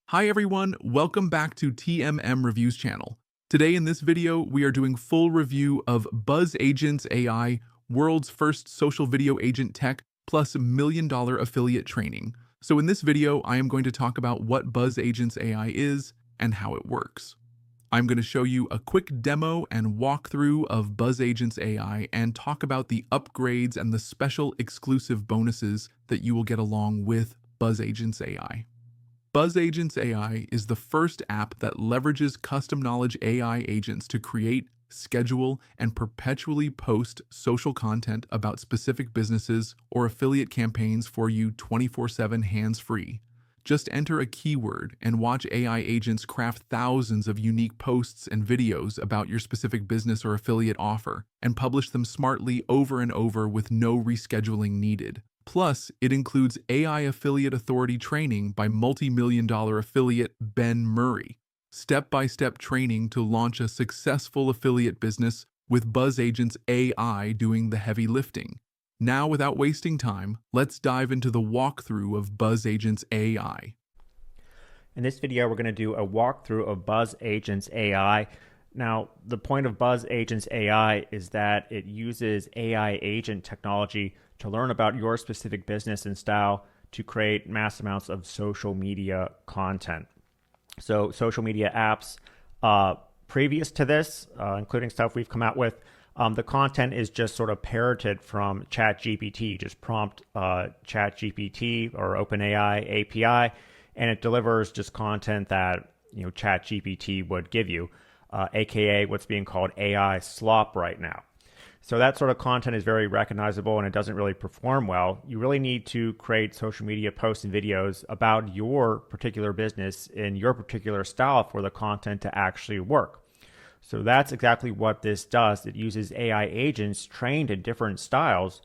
Hi everyone, welcome back to TMM Reviews channel. Today in this video, we are doing full review of BuzzAgentsAI, world's first social video agent tech plus $1 million affiliate training. So in this video, I am going to talk about what BuzzAgentsAI is and how it works. I'm going to show you a quick demo and walkthrough of BuzzAgentsAI and talk about the upgrades and the special exclusive bonuses that you will get along with BuzzAgentsAI. BuzzAgentsAI is the first app that leverages custom knowledge AI agents to create, schedule, and perpetually post social content about specific businesses or affiliate campaigns for you 24/7 hands-free. Just enter a keyword and watch AI agents craft thousands of unique posts and videos about your specific business or affiliate offer and publish them smartly over and over with no rescheduling needed. Plus, it includes AI Affiliate Authority training by multi-million-dollar affiliate Ben Murray, step-by-step training to launch a successful affiliate business with BuzzAgentsAI doing the heavy lifting. Now, without wasting time, let's dive into the walkthrough of BuzzAgentsAI. In this video, we're going to do a walkthrough of BuzzAgentsAI. Now, the point of BuzzAgentsAI is that it uses AI agent technology to learn about your specific business and style to create mass amounts of social media content. So social media apps previous to this, including stuff we've come out with, the content is just sort of parroted from ChatGPT. Just prompt ChatGPT or OpenAI API, and it delivers just content that ChatGPT would give you, aka what's being called AI slop right now. So that sort of content is very recognizable and it doesn't really perform well. You really need to create social media posts and videos about your particular business in your particular style for the content to actually work. So that's exactly what this does. It uses AI agents trained in different styles,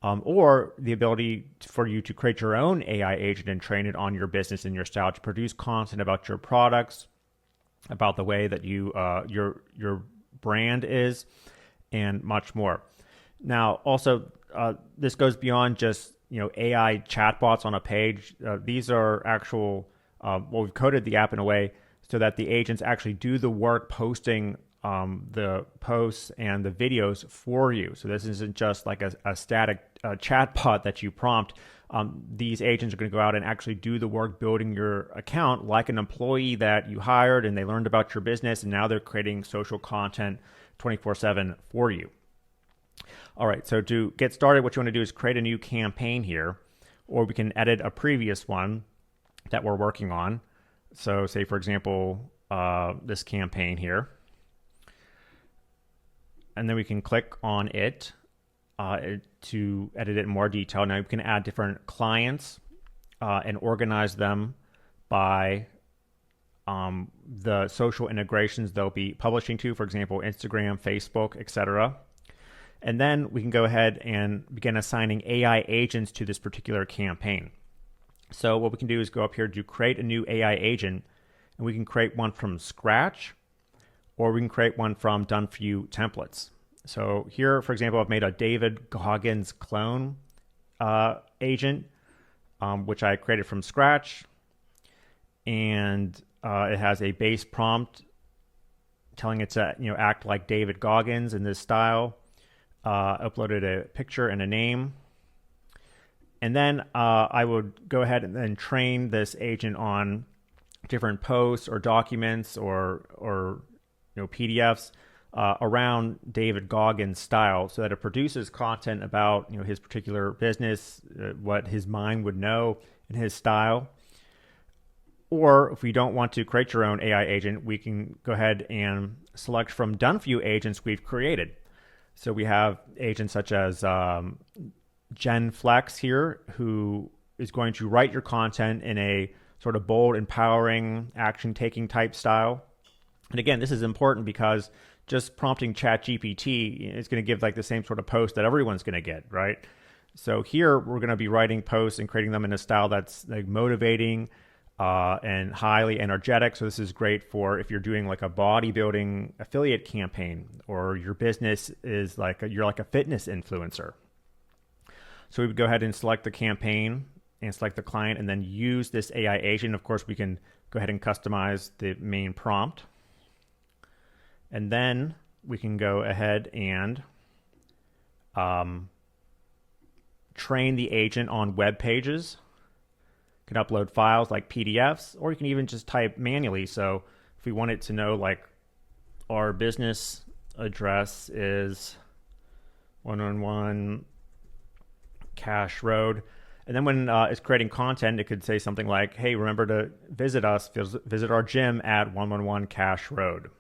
or the ability for you to create your own AI agent and train it on your business and your style to produce content about your products, about the way that your brand is, and much more. Now, also, this goes beyond just AI chatbots on a page. These are actual. We've coded the app in a way so that the agents actually do the work posting the posts and the videos for you. So this isn't just like a static chatbot that you prompt. These agents are going to go out and actually do the work building your account like an employee that you hired and they learned about your business and now they're creating social content 24/7 for you. All right, so to get started, what you want to do is create a new campaign here, or we can edit a previous one that we're working on. So say, for example, this campaign here. And then we can click on it to edit it in more detail. Now we can add different clients and organize them by the social integrations they'll be publishing to, for example, Instagram, Facebook, etc. And then we can go ahead and begin assigning AI agents to this particular campaign. So what we can do is go up here to create a new AI agent, and we can create one from scratch, or we can create one from done for you templates. So here, for example, I've made a David Goggins clone agent, which I created from scratch. And it has a base prompt telling it to act like David Goggins in this style. Uploaded a picture and a name. And then I would go ahead and then train this agent on different posts or documents or PDFs around David Goggins' style, so that it produces content about his particular business, what his mind would know in his style. Or if we don't want to create your own AI agent, we can go ahead and select from done for you agents we've created. So we have agents such as Jen Flex here, who is going to write your content in a sort of bold, empowering, action-taking type style. And again, this is important because just prompting ChatGPT is going to give like the same sort of post that everyone's going to get, right? So here we're going to be writing posts and creating them in a style that's like motivating and highly energetic. So this is great for if you're doing like a bodybuilding affiliate campaign, or your business is like you're like a fitness influencer. So we would go ahead and select the campaign and select the client and then use this AI agent. Of course, we can go ahead and customize the main prompt. And then we can go ahead and train the agent on web pages. You can upload files like PDFs, or you can even just type manually. So if we want it to know, like, our business address is 111 Cash Road, and then when it's creating content, it could say something like, hey, remember to visit our gym at 111 Cash Road.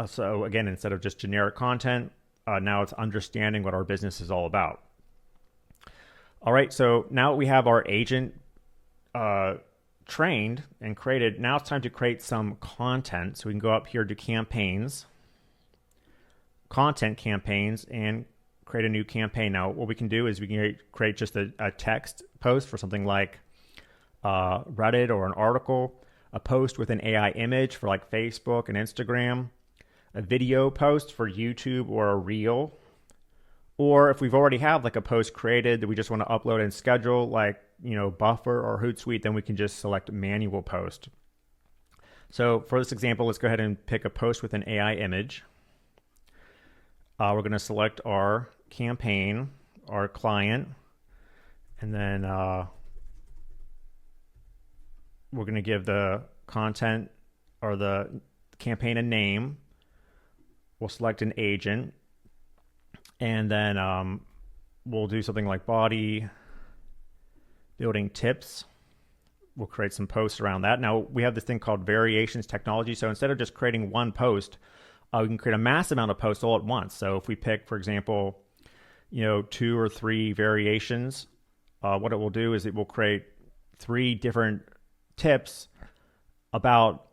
So again, instead of just generic content, now it's understanding what our business is all about. All right, so now we have our agent trained and created. Now it's time to create some content. So we can go up here to campaigns, content campaigns, and create a new campaign. Now what we can do is we can create just a text post for something like Reddit or an article, a post with an AI image for like Facebook and Instagram, a video post for YouTube or a reel. Or if we've already have like a post created that we just want to upload and schedule, like, Buffer or Hootsuite, then we can just select manual post. So for this example, let's go ahead and pick a post with an AI image. We're going to select our campaign, our client, and then we're going to give the content or the campaign a name. We'll select an agent, and then we'll do something like body building tips. We'll create some posts around that. Now we have this thing called variations technology. So instead of just creating one post, we can create a massive amount of posts all at once. So if we pick, for example, 2 or 3 variations, what it will do is it will create 3 different tips about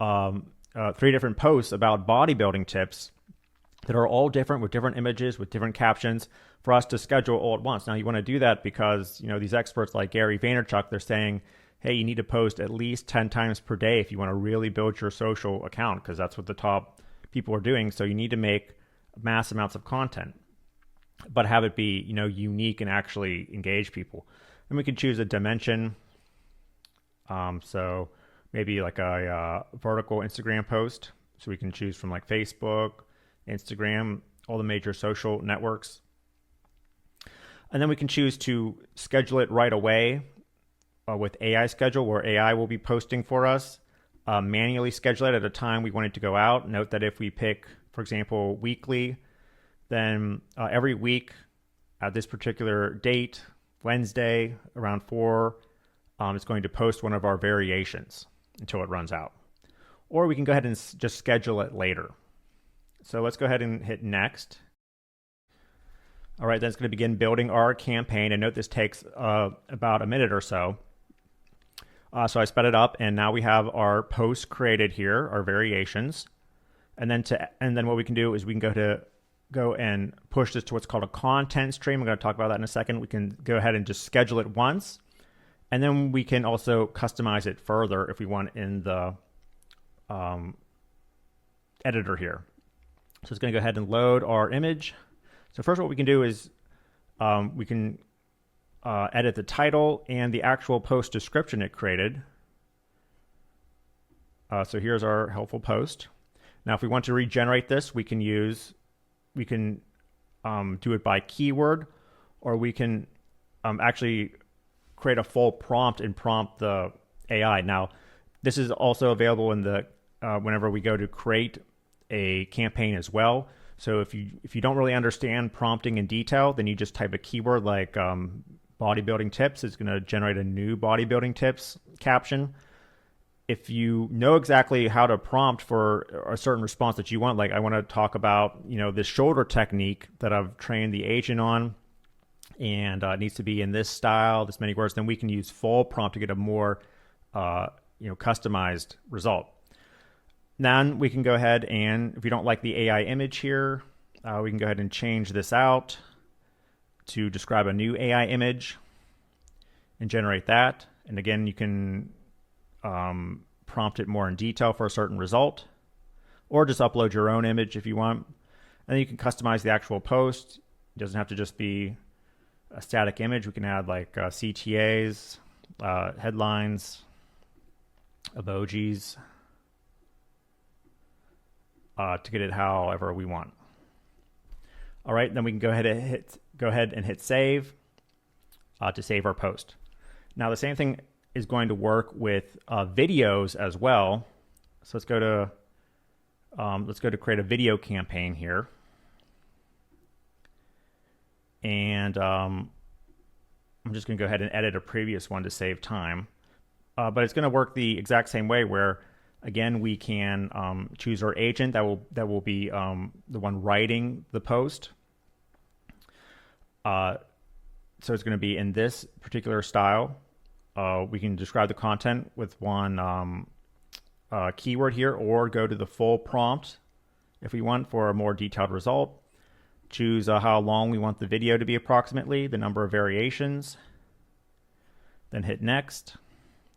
3 different posts about bodybuilding tips that are all different, with different images, with different captions, for us to schedule all at once. Now you want to do that because these experts like Gary Vaynerchuk, they're saying, hey, you need to post at least 10 times per day if you want to really build your social account, because that's what the top people are doing. So you need to make mass amounts of content, but have it be unique and actually engage people. And we can choose a dimension. So maybe like a vertical Instagram post. So we can choose from like Facebook, Instagram, all the major social networks. And then we can choose to schedule it right away with AI schedule, where AI will be posting for us. Manually schedule it at a time we want it to go out. Note that if we pick, for example, weekly, then every week at this particular date, Wednesday around 4, it's going to post one of our variations until it runs out. Or we can go ahead and just schedule it later. So let's go ahead and hit next. All right, then it's going to begin building our campaign. And note this takes about a minute or so. So I sped it up, and now we have our posts created here, our variations. And then what we can do is we can go and push this to what's called a content stream. I'm going to talk about that in a second. We can go ahead and just schedule it once, and then we can also customize it further if we want in the editor here. So it's going to go ahead and load our image. So first what we can do is we can edit the title and the actual post description it created. So here's our helpful post. Now if we want to regenerate this, we can do it by keyword, or we can actually create a full prompt and prompt the AI. Now this is also available in the whenever we go to create a campaign as well. So if you don't really understand prompting in detail, then you just type a keyword like bodybuilding tips. It's going to generate a new bodybuilding tips caption. If you know exactly how to prompt for a certain response that you want, like I want to talk about this shoulder technique that I've trained the agent on, and it needs to be in this style, this many words, then we can use full prompt to get a more customized result. Then we can go ahead and, if we don't like the AI image here, we can go ahead and change this out to describe a new AI image and generate that. And again, you can prompt it more in detail for a certain result, or just upload your own image if you want. And then you can customize the actual post. It doesn't have to just be a static image. We can add like CTAs, headlines, emojis to get it however we want. All right, then we can go ahead and hit save to save our post. Now the same thing is going to work with videos as well. So let's go to create a video campaign here, and I'm just going to go ahead and edit a previous one to save time. But it's going to work the exact same way, where again we can choose our agent that will be the one writing the post. So it's going to be in this particular style. We can describe the content with one keyword here, or go to the full prompt if we want for a more detailed result. Choose how long we want the video to be approximately, the number of variations, then hit next.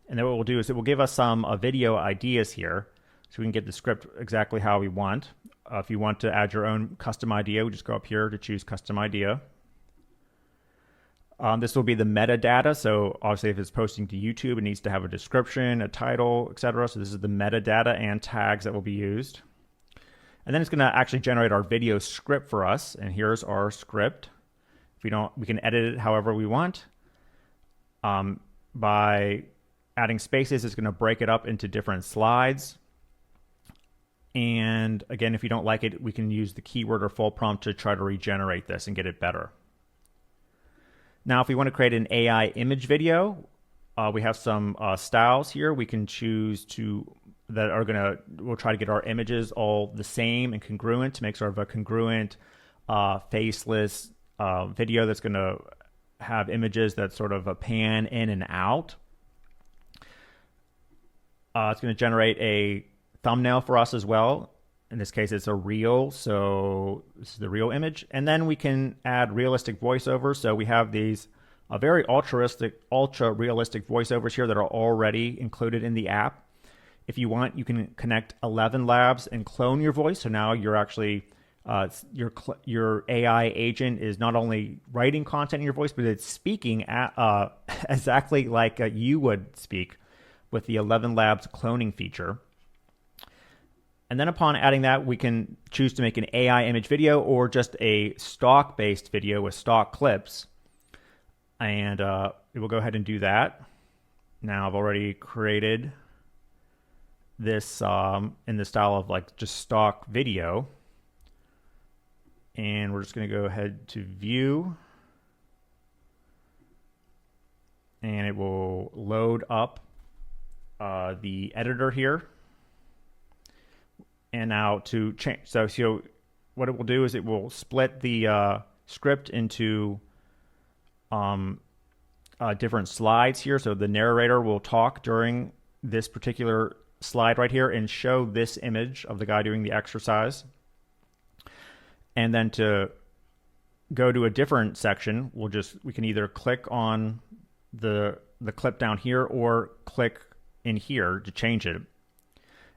And then what we'll do is it will give us some video ideas here, so we can get the script exactly how we want. If you want to add your own custom idea, we just go up here to choose custom idea. This will be the metadata. So obviously if it's posting to YouTube, it needs to have a description, a title, etc. So this is the metadata and tags that will be used. And then it's going to actually generate our video script for us. And here's our script. If we don't, we can edit it however we want. By adding spaces, it's going to break it up into different slides. And again, if you don't like it, we can use the keyword or full prompt to try to regenerate this and get it better. Now, if we want to create an AI image video, we have some styles here. We can choose we'll try to get our images all the same and congruent to make sort of a congruent, faceless video that's going to have images that sort of pan in and out. It's going to generate a thumbnail for us as well. In this case, it's a reel, so this is the real image. And then we can add realistic voiceovers. So we have these very ultra realistic voiceovers here that are already included in the app. If you want, you can connect 11 labs and clone your voice. So now you're actually, your AI agent is not only writing content in your voice, but it's speaking exactly like you would speak with the 11 labs cloning feature. And then upon adding that, we can choose to make an AI image video or just a stock-based video with stock clips. And it will go ahead and do that. Now I've already created this in the style of like just stock video. And we're just going to go ahead to view. And it will load up the editor here. And now to change, so what it will do is it will split the script into different slides here. So the narrator will talk during this particular slide right here and show this image of the guy doing the exercise. And then to go to a different section, we can either click on the clip down here or click in here to change it.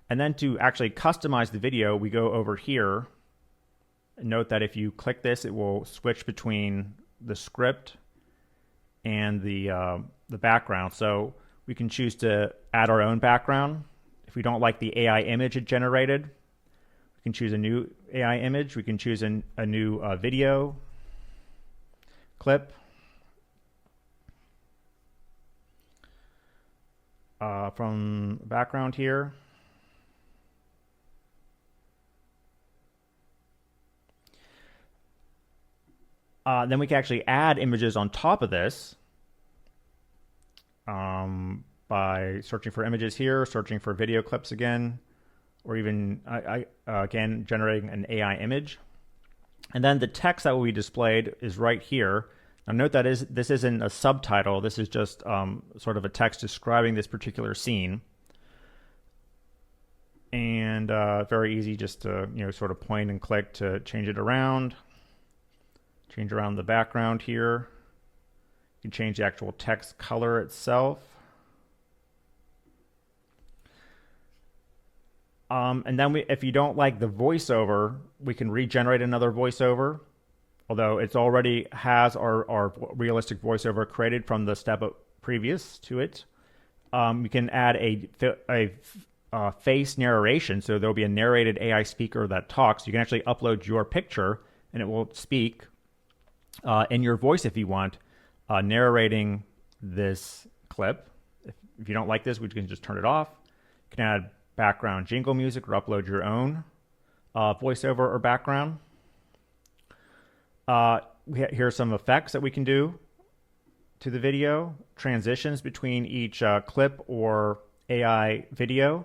And then to actually customize the video, we go over here. Note that if you click this, it will switch between the script and the background. So we can choose to add our own background. If we don't like the AI image it generated, we can choose a new AI image. We can choose a new video clip. From background here. Then we can actually add images on top of this by searching for images here, searching for video clips again, or even, again, generating an AI image. And then the text that will be displayed is right here. Now note that this isn't a subtitle. This is just sort of a text describing this particular scene. And very easy just to sort of point and click to change it around. Change around the background here. You can change the actual text color itself. And then if you don't like the voiceover, we can regenerate another voiceover. Although it's already has our realistic voiceover created from the step previous to it. We can add a face narration. So there'll be a narrated AI speaker that talks. You can actually upload your picture and it will speak in your voice if you want, narrating this clip. If you don't like this, we can just turn it off. You can add background jingle music or upload your own voiceover or background. Here are some effects that we can do to the video, transitions between each clip or AI video.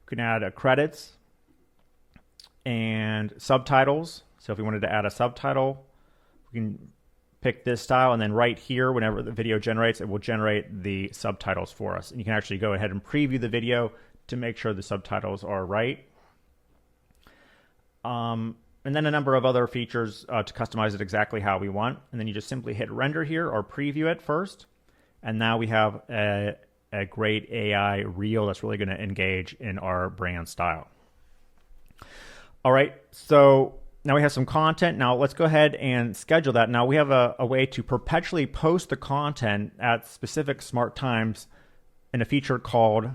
We can add credits and subtitles. So if we wanted to add a subtitle, we can pick this style, and then right here, whenever the video generates, it will generate the subtitles for us. And you can actually go ahead and preview the video to make sure the subtitles are right. And then a number of other features to customize it exactly how we want. And then you just simply hit render here or preview it first. And now we have a great AI reel that's really going to engage in our brand style. All right, so now we have some content. Now let's go ahead and schedule that. Now we have a way to perpetually post the content at specific smart times in a feature called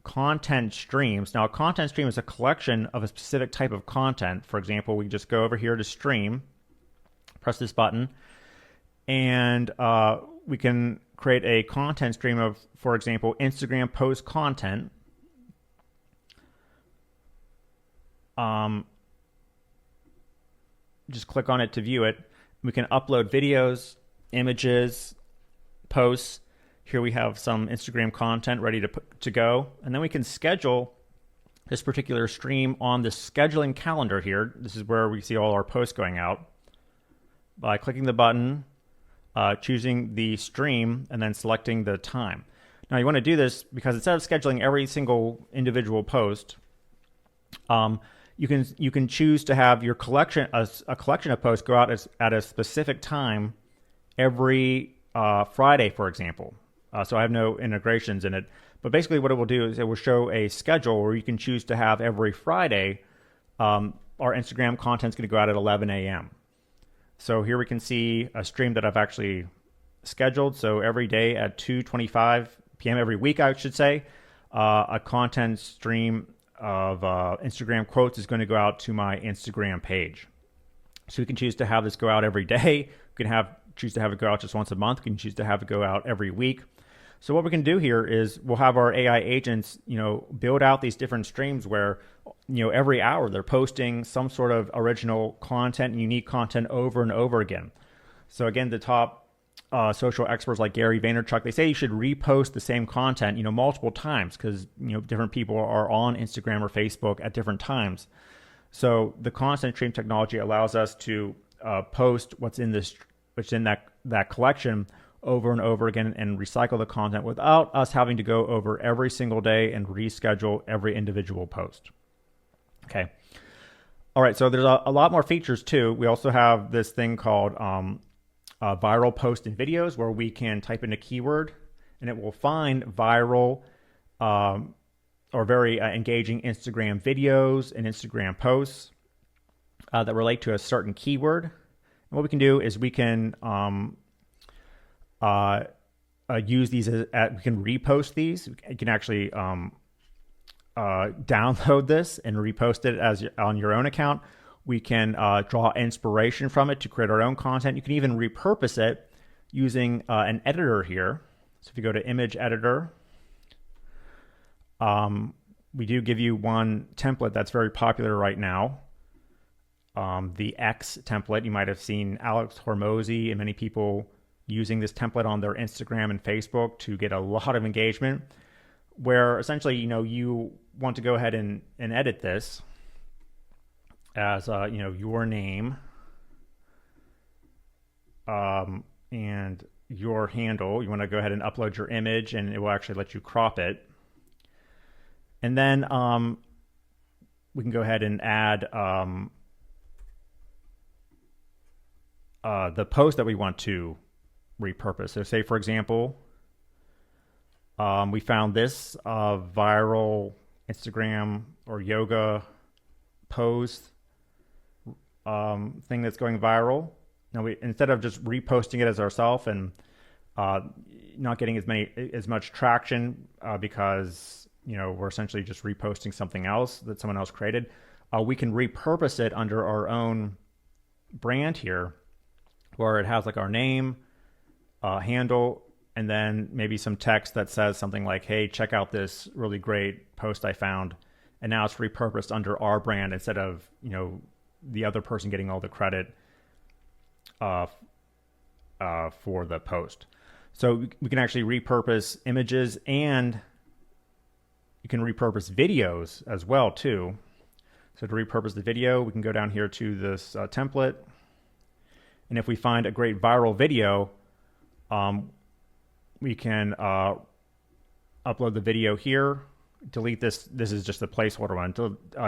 content streams. Now a content stream is a collection of a specific type of content. For example, we just go over here to stream, press this button, and we can create a content stream of, for example, Instagram post content. Just click on it to view it. We can upload videos, images, posts. Here we have some Instagram content ready to go. And then we can schedule this particular stream on the scheduling calendar here. This is where we see all our posts going out. By clicking the button, choosing the stream, and then selecting the time. Now you want to do this because instead of scheduling every single individual post, you can choose to have your collection, a collection of posts go out at a specific time every Friday, for example. So I have no integrations in it. But basically what it will do is it will show a schedule where you can choose to have every Friday, our Instagram content is going to go out at 11 a.m. So here we can see a stream that I've actually scheduled. So every day at 2:25 p.m. every week, I should say, a content stream of Instagram quotes is going to go out to my Instagram page. So you can choose to have this go out every day. You can choose to have it go out just once a month. You can choose to have it go out every week. So what we can do here is we'll have our AI agents, build out these different streams where, every hour they're posting some sort of original content, unique content over and over again. So again, the top social experts like Gary Vaynerchuk, they say you should repost the same content, multiple times because, different people are on Instagram or Facebook at different times. So the content stream technology allows us to post what's in that collection over and over again and recycle the content without us having to go over every single day and reschedule every individual post. Okay. All right. So there's a lot more features too. We also have this thing called viral posts and videos where we can type in a keyword and it will find viral or very engaging Instagram videos and Instagram posts that relate to a certain keyword. And what we can do is we can use these we can repost these. You can actually download this and repost it on your own account. We can draw inspiration from it to create our own content. You can even repurpose it using an editor here. So if you go to image editor, we do give you one template that's very popular right now. The X template. You might have seen Alex Hormozy and many people using this template on their Instagram and Facebook to get a lot of engagement, where essentially, you want to go ahead and edit this as, your name and your handle. You want to go ahead and upload your image and it will actually let you crop it. And then we can go ahead and add the post that we want to repurpose. So say, for example, we found this viral Instagram or yoga pose thing that's going viral. Now, instead of just reposting it as ourselves and not getting as much traction because we're essentially just reposting something else that someone else created, we can repurpose it under our own brand here, where it has like our name, handle, and then maybe some text that says something like, "Hey, check out this really great post I found." And now it's repurposed under our brand instead of the other person getting all the credit for the post. So we can actually repurpose images, and you can repurpose videos as well too. So to repurpose the video, we can go down here to this template, and if we find a great viral video, we can upload the video here, delete this. This is just a placeholder one.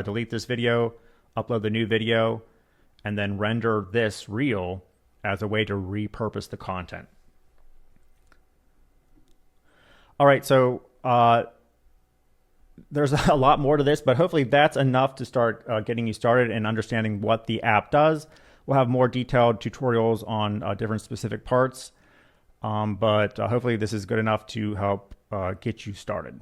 Delete this video, upload the new video, and then render this reel as a way to repurpose the content. All right, so there's a lot more to this, but hopefully that's enough to start getting you started and understanding what the app does. We'll have more detailed tutorials on different specific parts, but hopefully this is good enough to help get you started.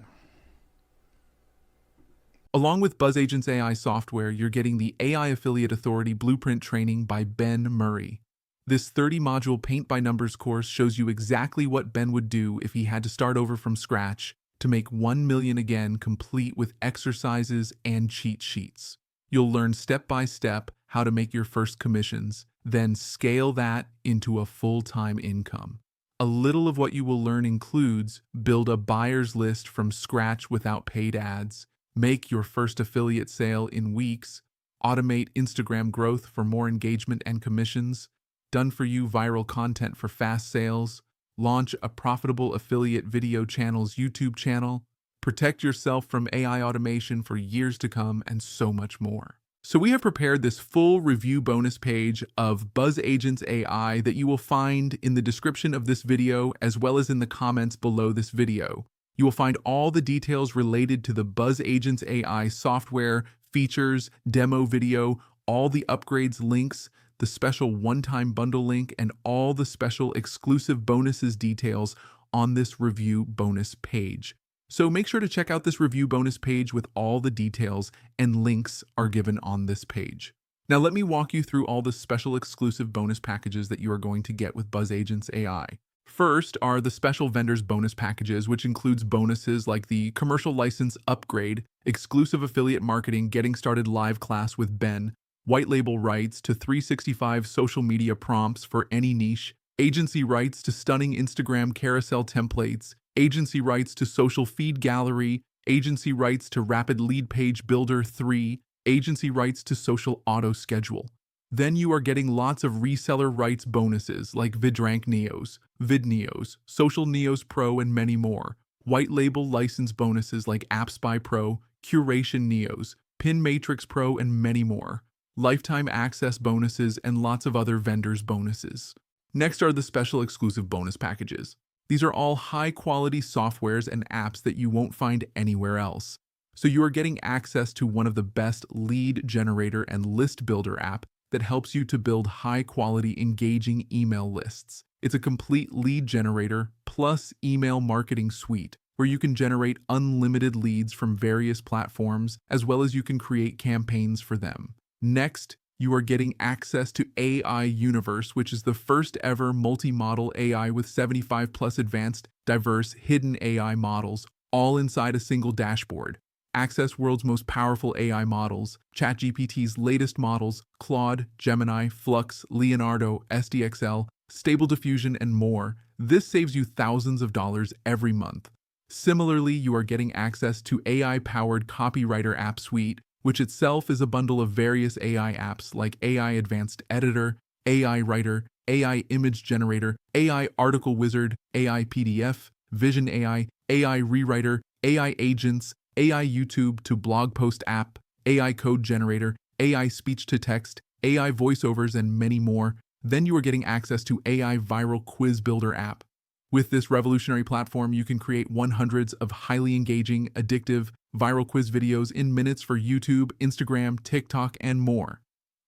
Along with BuzzAgentsAI software, you're getting the AI Affiliate Authority Blueprint training by Ben Murray. This 30-module paint-by-numbers course shows you exactly what Ben would do if he had to start over from scratch to make 1 million again, complete with exercises and cheat sheets. You'll learn step-by-step how to make your first commissions, then scale that into a full-time income. A little of what you will learn includes build a buyer's list from scratch without paid ads, make your first affiliate sale in weeks, automate Instagram growth for more engagement and commissions, done-for-you viral content for fast sales, launch a profitable affiliate video channel's YouTube channel, protect yourself from AI automation for years to come, and so much more. So we have prepared this full review bonus page of BuzzAgentsAI that you will find in the description of this video as well as in the comments below this video. You will find all the details related to the BuzzAgentsAI software, features, demo video, all the upgrades links, the special one-time bundle link, and all the special exclusive bonuses details on this review bonus page. So make sure to check out this review bonus page with all the details, and links are given on this page. Now let me walk you through all the special exclusive bonus packages that you are going to get with BuzzAgentsAI. First are the special vendors bonus packages, which includes bonuses like the commercial license upgrade, exclusive affiliate marketing getting started live class with Ben, white label rights to 365 social media prompts for any niche, agency rights to stunning Instagram carousel templates, agency rights to social feed gallery, agency rights to rapid lead page builder 3, agency rights to social auto schedule. Then you are getting lots of reseller rights bonuses like VidRank Neos, VidNeos, Social Neos Pro, and many more. White label license bonuses like AppSpy Pro, Curation Neos, Pin Matrix Pro, and many more. Lifetime access bonuses, and lots of other vendors bonuses. Next are the special exclusive bonus packages. These are all high-quality softwares and apps that you won't find anywhere else. So you are getting access to one of the best lead generator and list builder app that helps you to build high-quality, engaging email lists. It's a complete lead generator plus email marketing suite where you can generate unlimited leads from various platforms, as well as you can create campaigns for them. Next, you are getting access to AI Universe, which is the first ever multi-model AI with 75 plus advanced, diverse, hidden AI models, all inside a single dashboard. Access world's most powerful AI models, ChatGPT's latest models, Claude, Gemini, Flux, Leonardo, SDXL, Stable Diffusion, and more. This saves you thousands of dollars every month. Similarly, you are getting access to AI-powered Copywriter App Suite, which itself is a bundle of various AI apps like AI Advanced Editor, AI Writer, AI Image Generator, AI Article Wizard, AI PDF, Vision AI, AI Rewriter, AI Agents, AI YouTube to Blog Post App, AI Code Generator, AI Speech-to-Text, AI Voiceovers, and many more. Then you are getting access to AI Viral Quiz Builder app. With this revolutionary platform, you can create hundreds of highly engaging, addictive, viral quiz videos in minutes for YouTube, Instagram, TikTok, and more.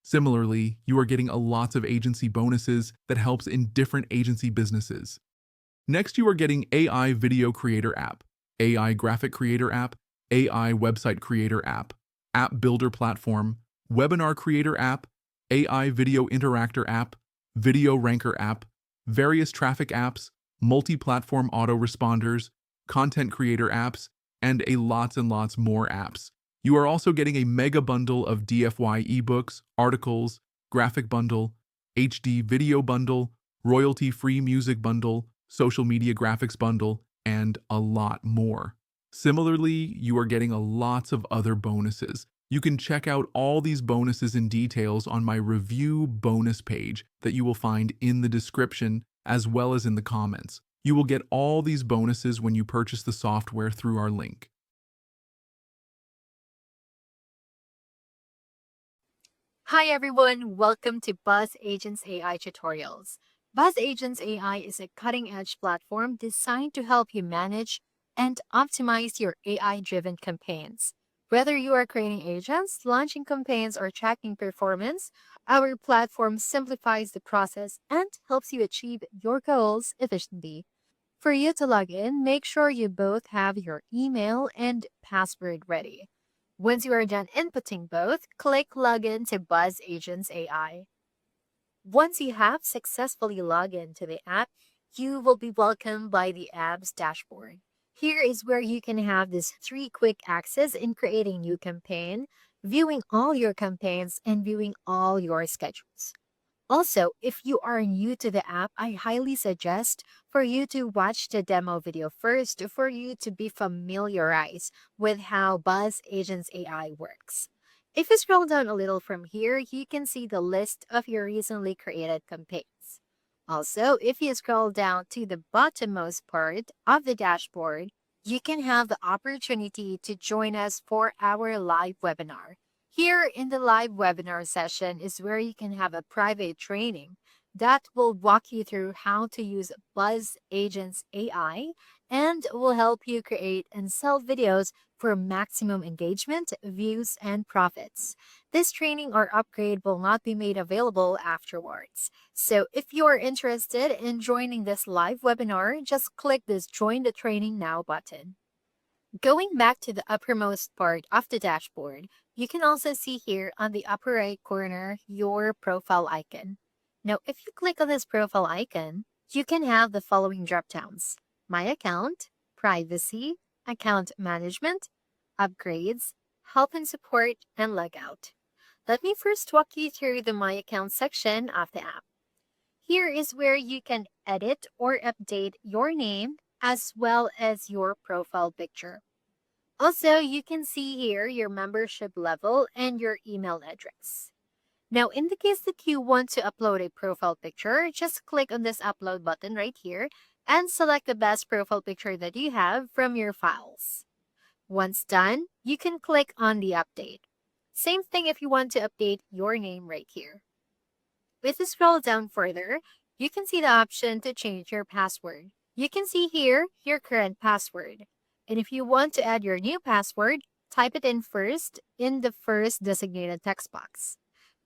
Similarly, you are getting lots of agency bonuses that helps in different agency businesses. Next, you are getting AI Video Creator App, AI Graphic Creator App, AI Website Creator App, App Builder Platform, Webinar Creator App, AI Video Interactor App, Video Ranker App, various traffic apps, multi-platform autoresponders, content creator apps, and lots and lots more apps. You are also getting a mega bundle of DFY ebooks, articles, graphic bundle, HD video bundle, royalty-free music bundle, social media graphics bundle, and a lot more. Similarly, you are getting lots of other bonuses. You can check out all these bonuses and details on my review bonus page that you will find in the description as well as in the comments. You will get all these bonuses when you purchase the software through our link. Hi everyone, welcome to BuzzAgentsAI tutorials. BuzzAgentsAI is a cutting-edge platform designed to help you manage and optimize your AI-driven campaigns. Whether you are creating agents, launching campaigns, or tracking performance, our platform simplifies the process and helps you achieve your goals efficiently. For you to log in, make sure you both have your email and password ready. Once you are done inputting both, click Login to BuzzAgentsAI. Once you have successfully logged into the app, you will be welcomed by the app's dashboard. Here is where you can have this 3 quick access in creating new campaign, viewing all your campaigns, and viewing all your schedules. Also, if you are new to the app, I highly suggest for you to watch the demo video first for you to be familiarized with how Buzz Agents AI works. If you scroll down a little from here, you can see the list of your recently created campaigns. Also, if you scroll down to the bottommost part of the dashboard, you can have the opportunity to join us for our live webinar. Here in the live webinar session is where you can have a private training that will walk you through how to use Buzz Agents AI and will help you create and sell videos for maximum engagement, views, and profits. This training or upgrade will not be made available afterwards. So if you are interested in joining this live webinar, just click this Join the Training Now button. Going back to the uppermost part of the dashboard, you can also see here on the upper right corner your profile icon. Now, if you click on this profile icon, you can have the following drop-downs: My Account, Privacy, Account Management, Upgrades, Help and Support, and Logout. Let me first walk you through the My Account section of the app. Here is where you can edit or update your name as well as your profile picture. Also, you can see here your membership level and your email address. Now, in the case that you want to upload a profile picture, just click on this upload button right here and select the best profile picture that you have from your files. Once done, you can click on the update. Same thing if you want to update your name right here. If you scroll down further, you can see the option to change your password. You can see here your current password. And if you want to add your new password, type it in first in the first designated text box.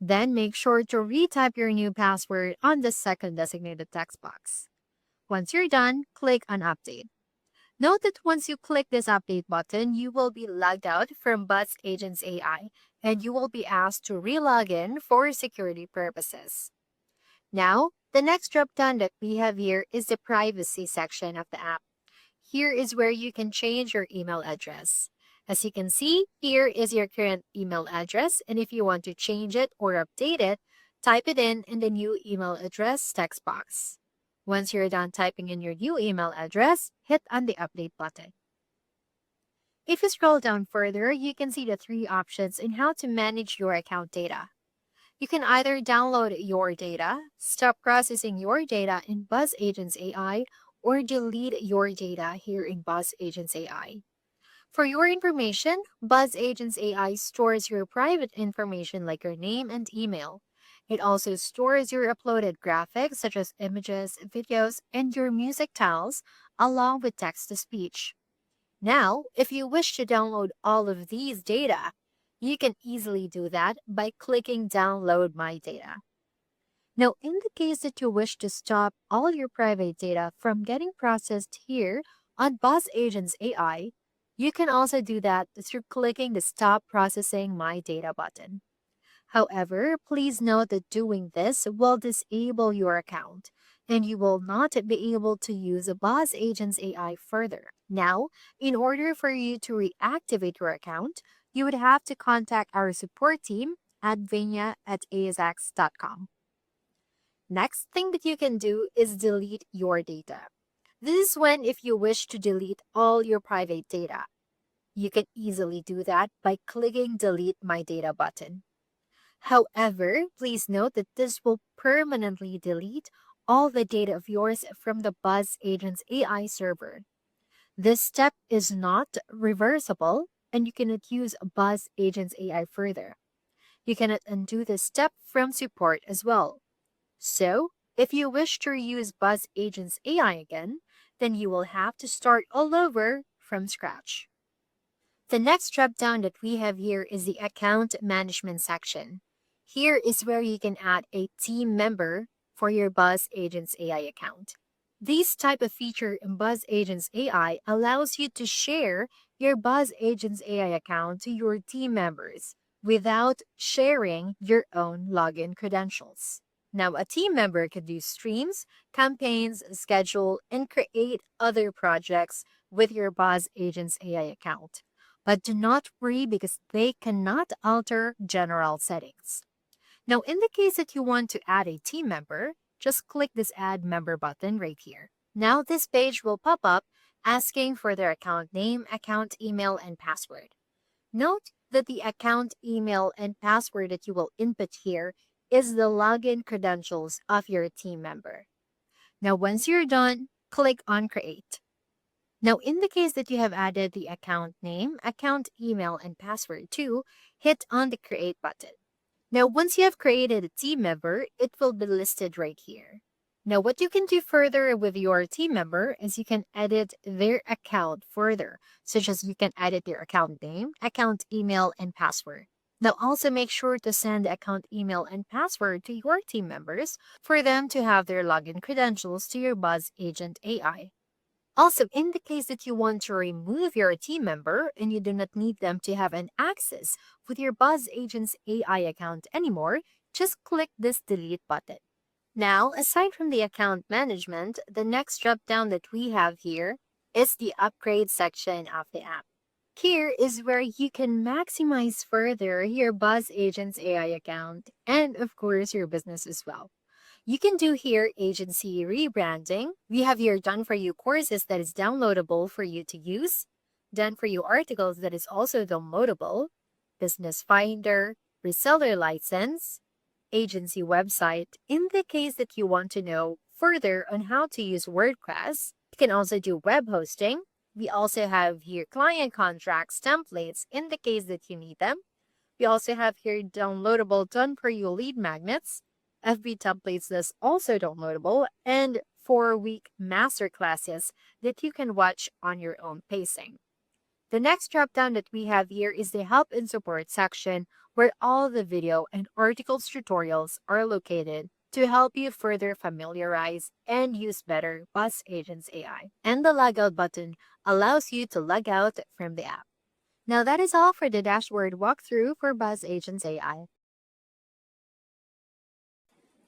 Then make sure to retype your new password on the second designated text box. Once you're done, click on Update. Note that once you click this Update button, you will be logged out from Buzz Agents AI and you will be asked to re-log in for security purposes. Now, the next drop-down that we have here is the Privacy section of the app. Here is where you can change your email address. As you can see, here is your current email address, and if you want to change it or update it, type it in the new email address text box. Once you're done typing in your new email address, hit on the Update button. If you scroll down further, you can see the 3 options in how to manage your account data. You can either download your data, stop processing your data in Buzz Agents AI, or delete your data here in Buzz Agents AI. For your information, Buzz Agents AI stores your private information like your name and email. It also stores your uploaded graphics such as images, videos, and your music tiles, along with text-to-speech. Now, if you wish to download all of these data, you can easily do that by clicking Download My Data. Now, in the case that you wish to stop all your private data from getting processed here on BuzzAgentsAI, you can also do that through clicking the Stop Processing My Data button. However, please note that doing this will disable your account, and you will not be able to use BuzzAgentsAI further. Now, in order for you to reactivate your account, you would have to contact our support team at vania@asax.com. Next thing that you can do is delete your data. This is when if you wish to delete all your private data. You can easily do that by clicking Delete My Data button. However, please note that this will permanently delete all the data of yours from the BuzzAgentsAI server. This step is not reversible, and you cannot use BuzzAgentsAI further. You cannot undo this step from support as well. So, if you wish to use BuzzAgentsAI again, then you will have to start all over from scratch. The next drop-down that we have here is the Account Management section. Here is where you can add a team member for your BuzzAgentsAI account. This type of feature in BuzzAgentsAI allows you to share your BuzzAgentsAI account to your team members without sharing your own login credentials. Now, a team member can do streams, campaigns, schedule, and create other projects with your BuzzAgentsAI account. But do not worry because they cannot alter general settings. Now, in the case that you want to add a team member, just click this Add Member button right here. Now, this page will pop up asking for their account name, account email, and password. Note that the account email and password that you will input here is the login credentials of your team member. Now, once you're done, click on Create. Now, in the case that you have added the account name, account email, and password too, hit on the Create button. Now, once you have created a team member, it will be listed right here. Now, what you can do further with your team member is you can edit their account further, such as you can edit their account name, account email, and password. Now, also make sure to send the account email and password to your team members for them to have their login credentials to your BuzzAgentsAI. Also, in the case that you want to remove your team member and you do not need them to have an access with your BuzzAgentsAI account anymore, just click this Delete button. Now, aside from the account management, the next drop-down that we have here is the Upgrade section of the app. Here is where you can maximize further your BuzzAgentsAI account and, of course, your business as well. You can do here agency rebranding. We have here done for you courses that is downloadable for you to use, done for you articles that is also downloadable, business finder, reseller license, agency website. In the case that you want to know further on how to use WordPress, you can also do web hosting. We also have here client contracts, templates in the case that you need them. We also have here downloadable done for you lead magnets, FB templates that's also downloadable, and 4-week masterclasses that you can watch on your own pacing. The next drop-down that we have here is the Help and Support section, where all the video and articles tutorials are located to help you further familiarize and use better BuzzAgentsAI. And the Logout button allows you to log out from the app. Now that is all for the dashboard walkthrough for BuzzAgentsAI.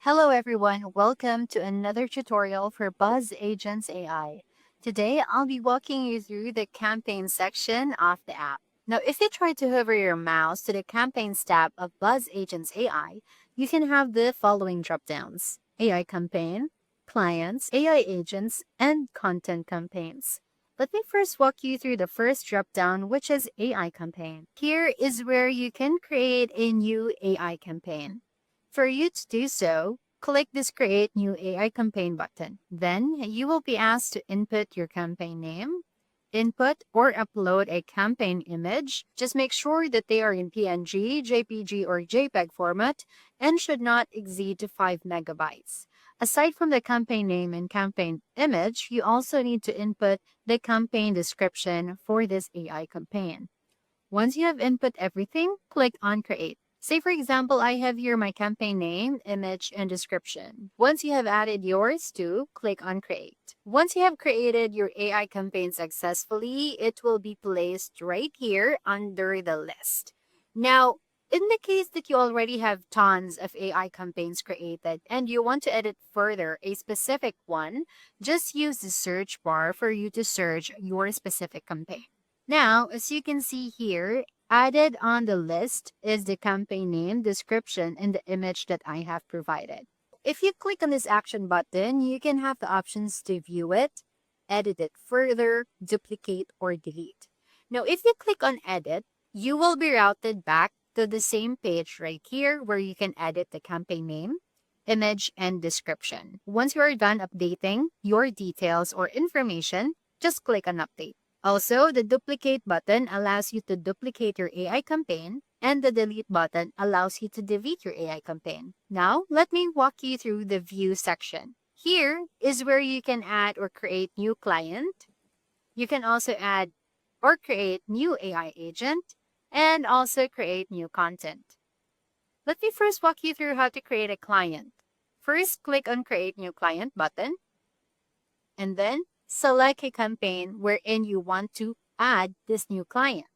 Hello everyone, welcome to another tutorial for BuzzAgentsAI. Today, I'll be walking you through the campaign section of the app. Now, if you try to hover your mouse to the campaigns tab of BuzzAgentsAI, you can have the following dropdowns: AI campaign, clients, AI agents, and content campaigns. Let me first walk you through the first dropdown, which is AI campaign. Here is where you can create a new AI campaign. For you to do so, click this Create New AI Campaign button. Then, you will be asked to input your campaign name, input or upload a campaign image. Just make sure that they are in PNG, JPG, or JPEG format and should not exceed 5 megabytes. Aside from the campaign name and campaign image, you also need to input the campaign description for this AI campaign. Once you have input everything, click on Create. Say, for example, I have here my campaign name, image, and description. Once you have added yours to, click on Create. Once you have created your AI campaign successfully, it will be placed right here under the list. Now, in the case that you already have tons of AI campaigns created and you want to edit further a specific one, just use the search bar for you to search your specific campaign. Now, as you can see here, added on the list is the campaign name, description, and the image that I have provided. If you click on this action button, you can have the options to view it, edit it further, duplicate, or delete. Now, if you click on edit, you will be routed back to the same page right here where you can edit the campaign name, image, and description. Once you are done updating your details or information, just click on update. Also, the duplicate button allows you to duplicate your AI campaign, and the delete button allows you to delete your AI campaign. Now, let me walk you through the view section. Here is where you can add or create new client. You can also add or create new AI agent and also create new content. Let me first walk you through how to create a client. First, click on Create New Client button, and then select a campaign wherein you want to add this new client.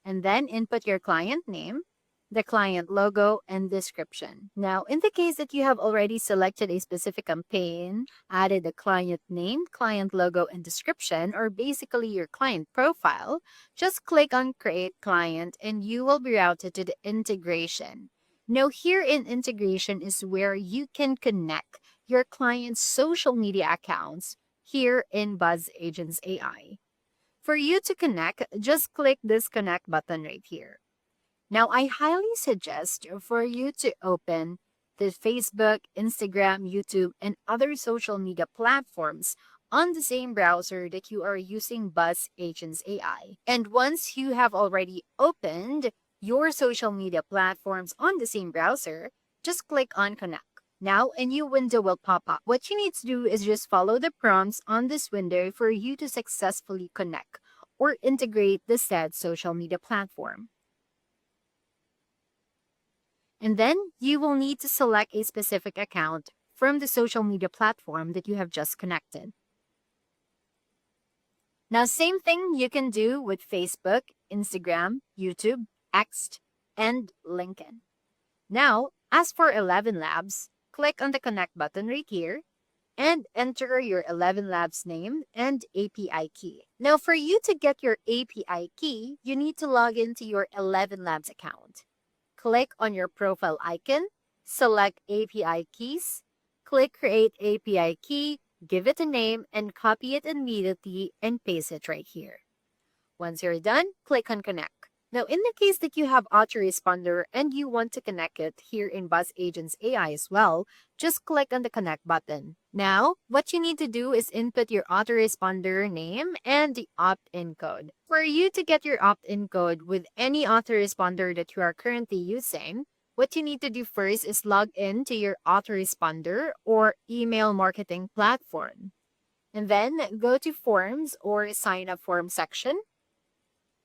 And then input your client name, the client logo, and description. Now, in the case that you have already selected a specific campaign, added the client name, client logo, and description, or basically your client profile, just click on Create Client and you will be routed to the integration. Now, here in integration is where you can connect your client's social media accounts here in BuzzAgentsAI. For you to connect, just click this connect button right here. Now, I highly suggest for you to open the Facebook, Instagram, YouTube, and other social media platforms on the same browser that you are using BuzzAgentsAI. And once you have already opened your social media platforms on the same browser, just click on connect. Now, a new window will pop up. What you need to do is just follow the prompts on this window for you to successfully connect or integrate the said social media platform. And then you will need to select a specific account from the social media platform that you have just connected. Now, same thing you can do with Facebook, Instagram, YouTube, X, and LinkedIn. Now, as for 11 Labs, click on the connect button right here and enter your 11 Labs name and API key. Now, for you to get your API key, you need to log into your 11 Labs account. Click on your profile icon, select API keys, click Create API Key, give it a name, and copy it immediately and paste it right here. Once you're done, click on Connect. Now, in the case that you have autoresponder and you want to connect it here in BuzzAgentsAI as well, just click on the Connect button. Now, what you need to do is input your autoresponder name and the opt-in code. For you to get your opt-in code with any autoresponder that you are currently using, what you need to do first is log in to your autoresponder or email marketing platform. And then go to Forms or Sign Up Form section.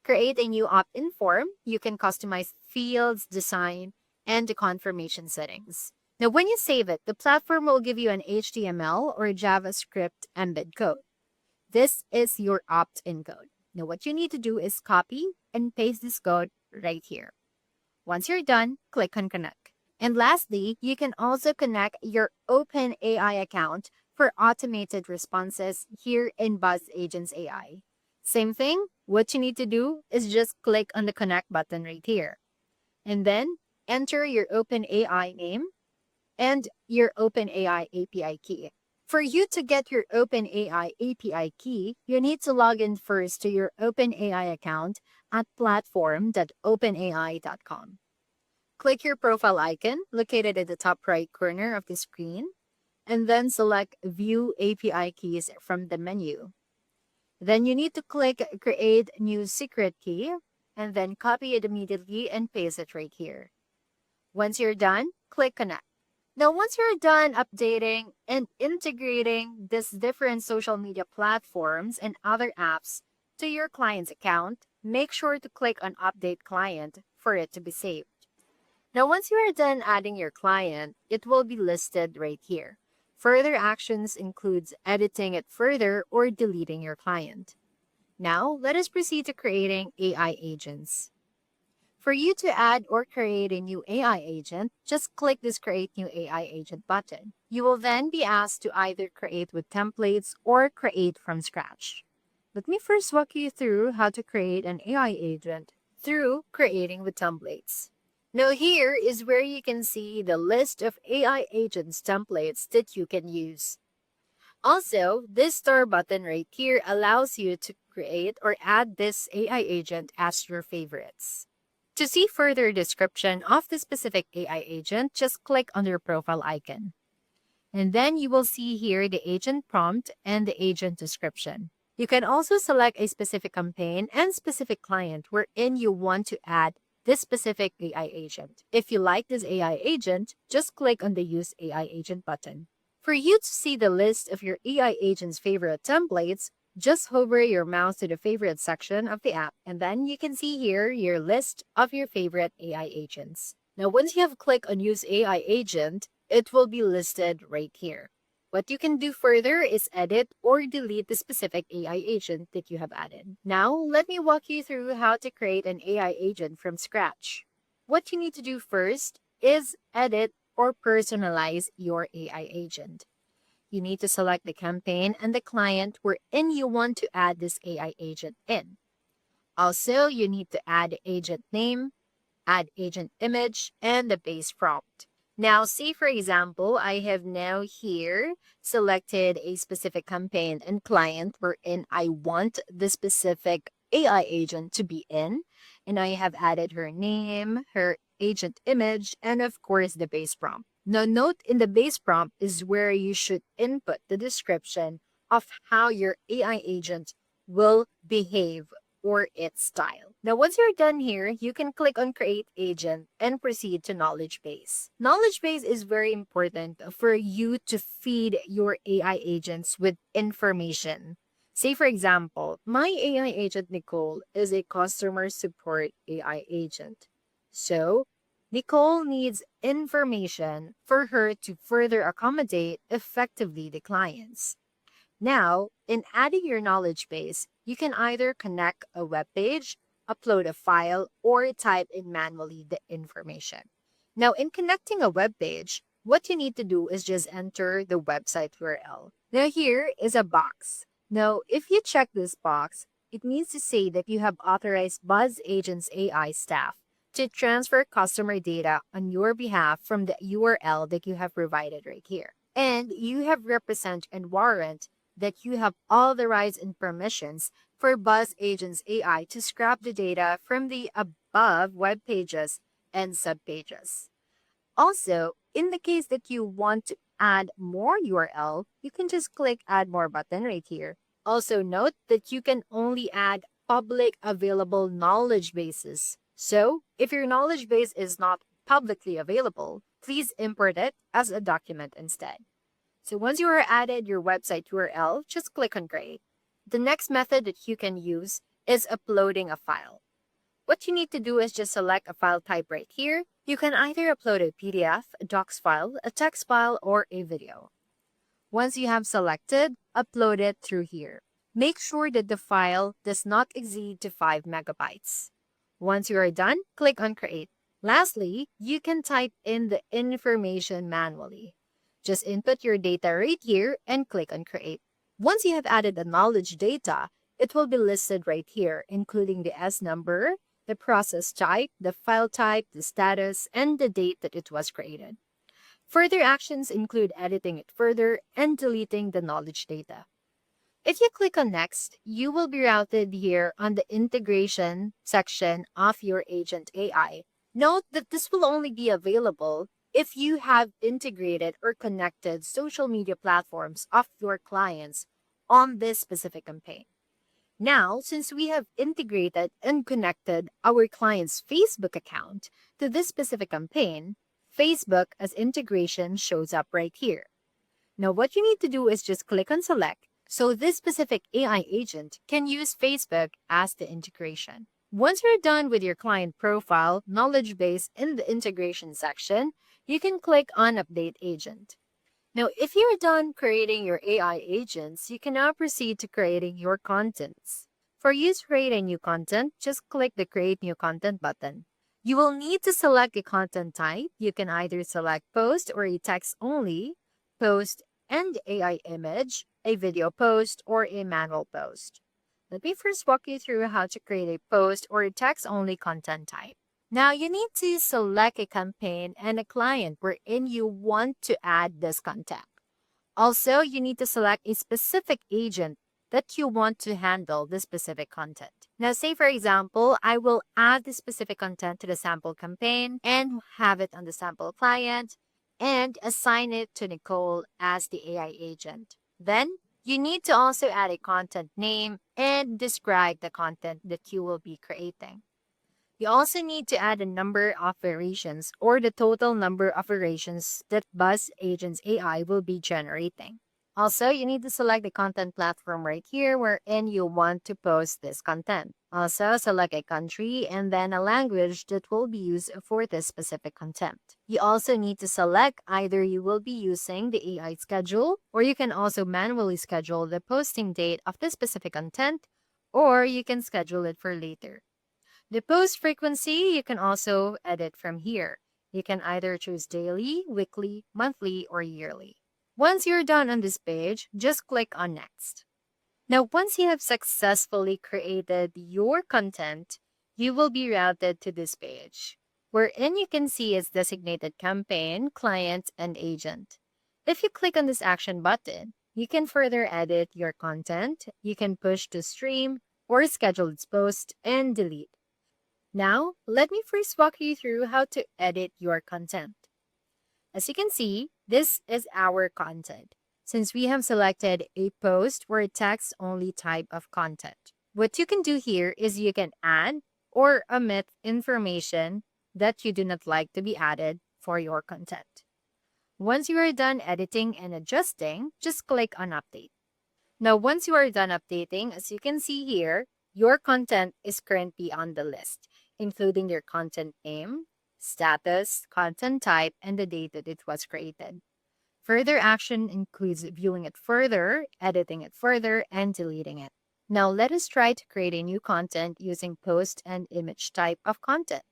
Create a new opt-in form. You can customize fields, design, and the confirmation settings. Now, when you save it, the platform will give you an HTML or JavaScript embed code. This is your opt-in code. Now, what you need to do is copy and paste this code right here. Once you're done, click on Connect. And lastly, you can also connect your OpenAI account for automated responses here in BuzzAgentsAI. Same thing, what you need to do is just click on the Connect button right here. And then enter your OpenAI name and your OpenAI API key. For you to get your OpenAI API key, you need to log in first to your OpenAI account at platform.openai.com. Click your profile icon located at the top right corner of the screen, and then select View API Keys from the menu. Then you need to click Create New Secret Key, and then copy it immediately and paste it right here. Once you're done, click Connect. Now, once you're done updating and integrating these different social media platforms and other apps to your client's account, make sure to click on Update Client for it to be saved. Now, once you are done adding your client, it will be listed right here. Further actions includes editing it further or deleting your client. Now, let us proceed to creating AI agents. For you to add or create a new AI agent, just click this Create New AI Agent button. You will then be asked to either create with templates or create from scratch. Let me first walk you through how to create an AI agent through creating with templates. Now here is where you can see the list of AI agents templates that you can use. Also, this star button right here allows you to create or add this AI agent as your favorites. To see further description of the specific AI agent, just click on your profile icon. And then you will see here the agent prompt and the agent description. You can also select a specific campaign and specific client wherein you want to add this specific AI agent. If you like this AI agent, just click on the Use AI Agent button. For you to see the list of your AI agent's favorite templates, just hover your mouse to the favorite section of the app, and then you can see here your list of your favorite AI agents. Now, once you have clicked on Use AI Agent, it will be listed right here. What you can do further is edit or delete the specific AI agent that you have added. Now, let me walk you through how to create an AI agent from scratch. What you need to do first is edit or personalize your AI agent. You need to select the campaign and the client wherein you want to add this AI agent in. Also, you need to add agent name, add agent image, and the base prompt. Now, say for example, I have now here selected a specific campaign and client wherein I want the specific AI agent to be in, and I have added her name, her agent image, and of course the base prompt. Now, note in the base prompt is where you should input the description of how your AI agent will behave or its style. Now, once you're done here, you can click on Create Agent and proceed to Knowledge Base. Knowledge Base is very important for you to feed your AI agents with information. Say, for example, my AI agent Nicole is a customer support AI agent. So, Nicole needs information for her to further accommodate effectively the clients. Now, in adding your knowledge base, you can either connect a web page, upload a file, or type in manually the information. Now, in connecting a web page, what you need to do is just enter the website URL. Now, here is a box. Now, if you check this box, it means to say that you have authorized BuzzAgentsAI staff to transfer customer data on your behalf from the URL that you have provided right here. And you have represent and warrant that you have all the rights and permissions for BuzzAgentsAI to scrap the data from the above web pages and subpages. Also, in the case that you want to add more URL, you can just click Add More button right here. Also note that you can only add public available knowledge bases. So, if your knowledge base is not publicly available, please import it as a document instead. So once you are added your website URL, just click on Create. The next method that you can use is uploading a file. What you need to do is just select a file type right here. You can either upload a PDF, a docs file, a text file, or a video. Once you have selected, upload it through here. Make sure that the file does not exceed to 5 megabytes. Once you are done, click on Create. Lastly, you can type in the information manually. Just input your data right here and click on Create. Once you have added the knowledge data, it will be listed right here, including the S number, the process type, the file type, the status, and the date that it was created. Further actions include editing it further and deleting the knowledge data. If you click on Next, you will be routed here on the integration section of your Agent AI. Note that this will only be available if you have integrated or connected social media platforms of your clients on this specific campaign. Now, since we have integrated and connected our client's Facebook account to this specific campaign, Facebook as integration shows up right here. Now, what you need to do is just click on Select so this specific AI agent can use Facebook as the integration. Once you're done with your client profile, knowledge base, in the integration section, you can click on Update Agent. Now, if you're done creating your AI agents, you can now proceed to creating your contents. For you to create a new content, just click the Create New Content button. You will need to select a content type. You can either select post or a text only, post and AI image, a video post, or a manual post. Let me first walk you through how to create a post or a text only content type. Now, you need to select a campaign and a client wherein you want to add this content. Also, you need to select a specific agent that you want to handle the specific content. Now, say for example, I will add the specific content to the sample campaign and have it on the sample client and assign it to Nicole as the AI agent. Then, you need to also add a content name and describe the content that you will be creating. You also need to add a number of variations or the total number of variations that BuzzAgentsAI will be generating. Also, you need to select the content platform right here wherein you want to post this content. Also, select a country and then a language that will be used for this specific content. You also need to select either you will be using the AI schedule or you can also manually schedule the posting date of this specific content or you can schedule it for later. The post frequency, you can also edit from here. You can either choose daily, weekly, monthly, or yearly. Once you're done on this page, just click on Next. Now, once you have successfully created your content, you will be routed to this page, wherein you can see its designated campaign, client, and agent. If you click on this action button, you can further edit your content, you can push to stream, or schedule its post and delete. Now, let me first walk you through how to edit your content. As you can see, this is our content, since we have selected a post or a text-only type of content. What you can do here is you can add or omit information that you do not like to be added for your content. Once you are done editing and adjusting, just click on Update. Now, once you are done updating, as you can see here, your content is currently on the list, including your content name, status, content type, and the date that it was created. Further action includes viewing it further, editing it further, and deleting it. Now let us try to create a new content using post and image type of content.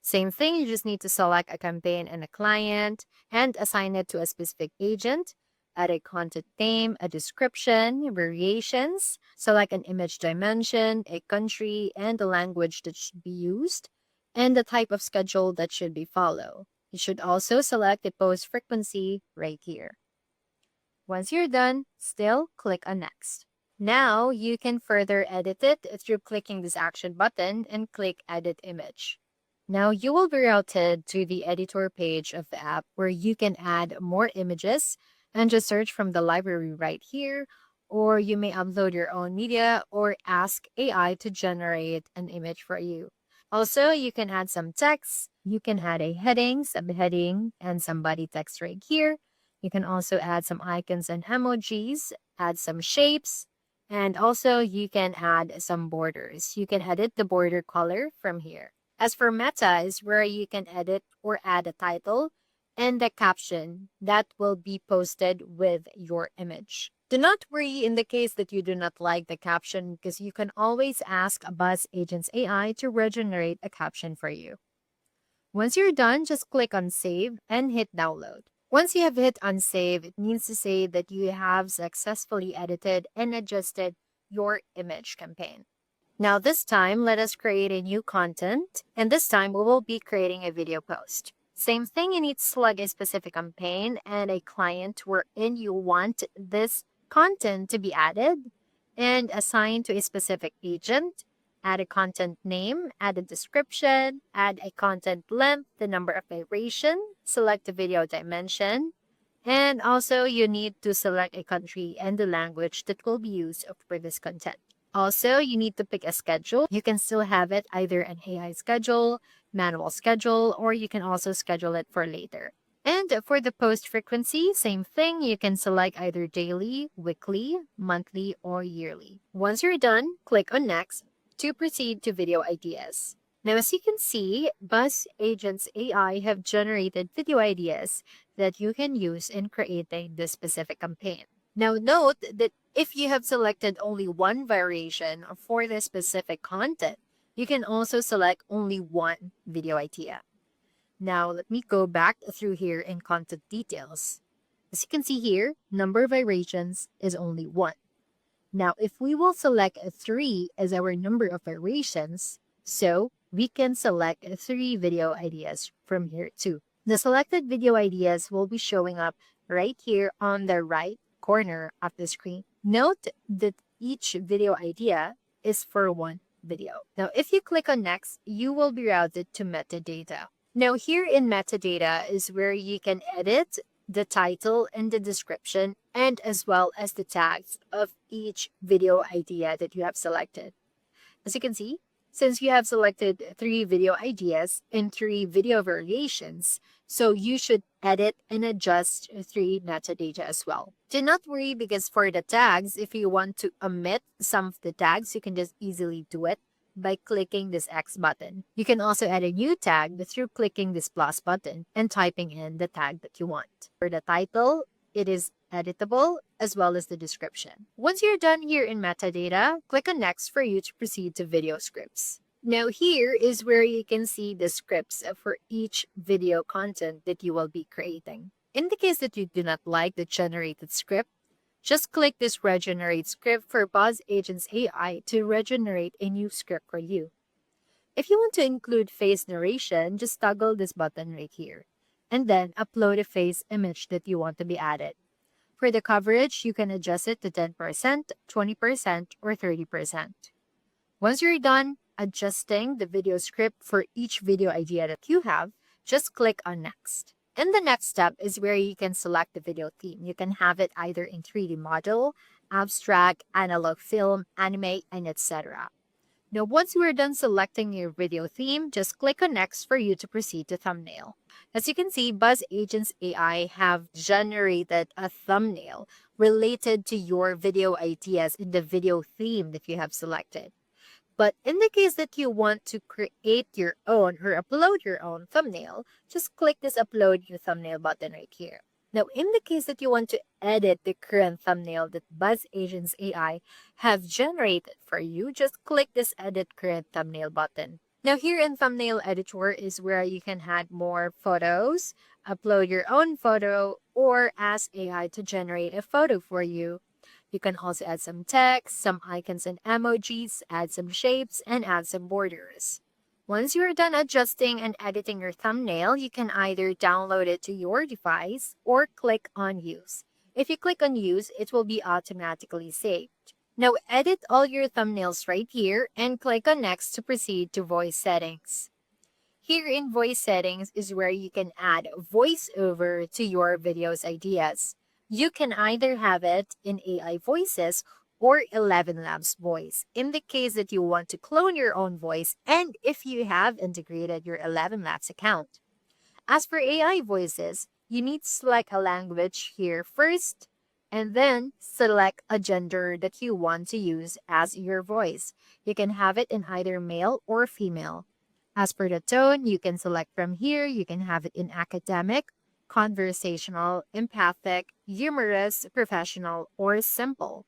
Same thing, you just need to select a campaign and a client and assign it to a specific agent. Add a content name, a description, variations, select an image dimension, a country, and the language that should be used, and the type of schedule that should be followed. You should also select the post frequency right here. Once you're done, still click on Next. Now you can further edit it through clicking this action button and click Edit Image. Now you will be routed to the editor page of the app where you can add more images and just search from the library right here, or you may upload your own media or ask AI to generate an image for you. Also, you can add some text. You can add a heading, subheading, and some body text right here. You can also add some icons and emojis, add some shapes, and also you can add some borders. You can edit the border color from here. As for meta is where you can edit or add a title and the caption that will be posted with your image. Do not worry in the case that you do not like the caption because you can always ask BuzzAgentsAI to regenerate a caption for you. Once you're done, just click on Save and hit Download. Once you have hit on Save, it means to say that you have successfully edited and adjusted your image campaign. Now this time, let us create a new content, and this time we will be creating a video post. Same thing, you need to select a specific campaign and a client wherein you want this content to be added and assigned to a specific agent. Add a content name, add a description, add a content length, the number of iteration, select the video dimension, and also you need to select a country and the language that will be used for this content. Also, you need to pick a schedule. You can still have it either an AI schedule, manual schedule, or you can also schedule it for later. And for the post frequency, same thing. You can select either daily, weekly, monthly, or yearly. Once you're done, click on Next. to proceed to video ideas. Now, as you can see, BuzzAgentsAI have generated video ideas that you can use in creating this specific campaign. Now, note that if you have selected only one variation for the specific content, you can also select only one video idea. Now, let me go back through here in content details. As you can see here, number of variations is only 1. Now, if we will select 3 as our number of variations, so we can select 3 video ideas from here too. The selected video ideas will be showing up right here on the right corner of the screen. Note that each video idea is for one video. Now, if you click on next, you will be routed to metadata. Now, here in metadata is where you can edit the title and the description, and as well as the tags of each video idea that you have selected. As you can see, since you have selected 3 video ideas and 3 video variations, so you should edit and adjust 3 metadata as well. Do not worry, because for the tags, if you want to omit some of the tags, you can just easily do it by clicking this X button. You can also add a new tag through clicking this plus button and typing in the tag that you want. For the title, it is editable, as well as the description. Once you're done here in metadata, click on next for you to proceed to video scripts. Now here is where you can see the scripts for each video content that you will be creating. In the case that you do not like the generated script, just click this regenerate script for BuzzAgentsAI to regenerate a new script for you. If you want to include face narration, just toggle this button right here, and then upload a face image that you want to be added. For the coverage, you can adjust it to 10%, 20%, or 30%. Once you're done adjusting the video script for each video idea that you have, just click on next. And the next step is where you can select the video theme. You can have it either in 3D model, abstract, analog film, anime, and etc. Now, once you are done selecting your video theme, just click on next for you to proceed to thumbnail. As you can see, BuzzAgentsAI have generated a thumbnail related to your video ideas in the video theme that you have selected. But in the case that you want to create your own or upload your own thumbnail, just click this upload your thumbnail button right here. Now, in the case that you want to edit the current thumbnail that BuzzAgentsAI have generated for you, just click this edit current thumbnail button. Now, here in thumbnail editor is where you can add more photos, upload your own photo, or ask AI to generate a photo for you. You can also add some text, some icons and emojis, add some shapes, and add some borders. Once you're done adjusting and editing your thumbnail, you can either download it to your device or click on Use. If you click on Use, it will be automatically saved. Now edit all your thumbnails right here and click on Next to proceed to voice settings. Here in voice settings is where you can add voiceover to your videos ideas. You can either have it in AI voices or 11 Labs voice in the case that you want to clone your own voice and if you have integrated your 11 Labs account. As for AI voices, you need to select a language here first and then select a gender that you want to use as your voice. You can have it in either male or female. As for the tone, you can select from here. You can have it in academic, conversational, empathic, humorous, professional, or simple.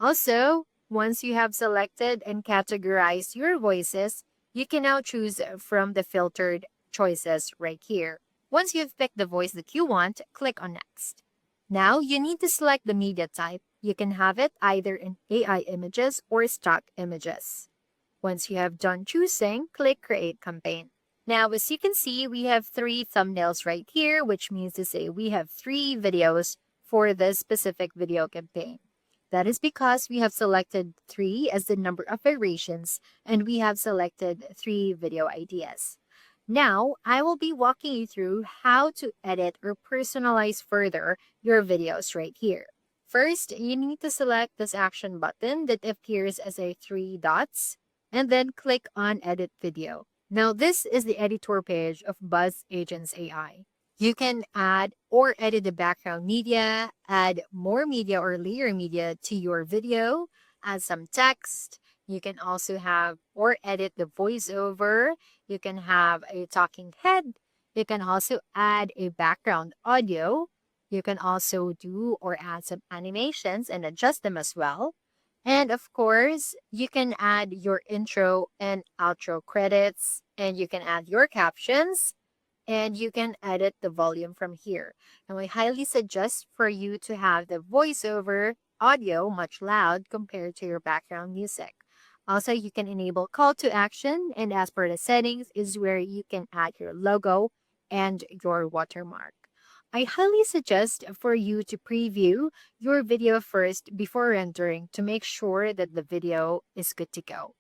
Also, once you have selected and categorized your voices, you can now choose from the filtered choices right here. Once you've picked the voice that you want, click on Next. Now, you need to select the media type. You can have it either in AI images or stock images. Once you have done choosing, click Create Campaign. Now, as you can see, we have 3 thumbnails right here, which means to say we have 3 videos for this specific video campaign. That is because we have selected 3 as the number of variations, and we have selected 3 video ideas. Now, I will be walking you through how to edit or personalize further your videos right here. First, you need to select this action button that appears as a 3 dots, and then click on Edit Video. Now, this is the editor page of BuzzAgentsAI. You can add or edit the background media, add more media or layer media to your video, add some text, You can also have or edit the voiceover. You can have a talking head. You can also add a background audio. You can also do or add some animations and adjust them as well. And of course, you can add your intro and outro credits, and you can add your captions, and you can edit the volume from here. And I highly suggest for you to have the voiceover audio much loud compared to your background music. Also, you can enable call to action, and as per the settings is where you can add your logo and your watermark. I highly suggest for you to preview your video first before rendering to make sure that the video is good to go.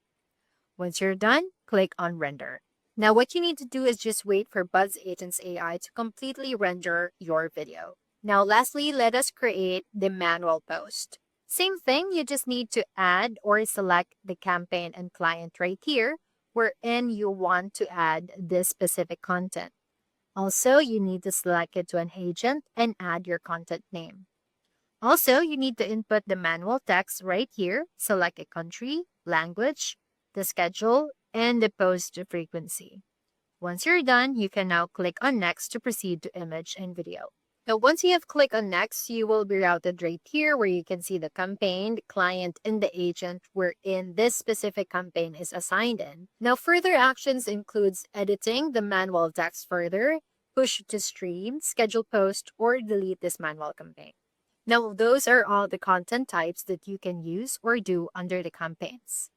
Once you're done, click on render. Now what you need to do is just wait for BuzzAgentsAI to completely render your video. Now lastly, let us create the manual post. Same thing, you just need to add or select the campaign and client right here, wherein you want to add this specific content. Also, you need to select it to an agent and add your content name. Also, you need to input the manual text right here, select a country, language, the schedule, and the post frequency. Once you're done, you can now click on Next to proceed to image and video. Now, once you have clicked on Next, you will be routed right here where you can see the campaign, the client, and the agent wherein this specific campaign is assigned in. Now, further actions includes editing the manual text further, push to stream, schedule post, or delete this manual campaign. Now, those are all the content types that you can use or do under the campaigns.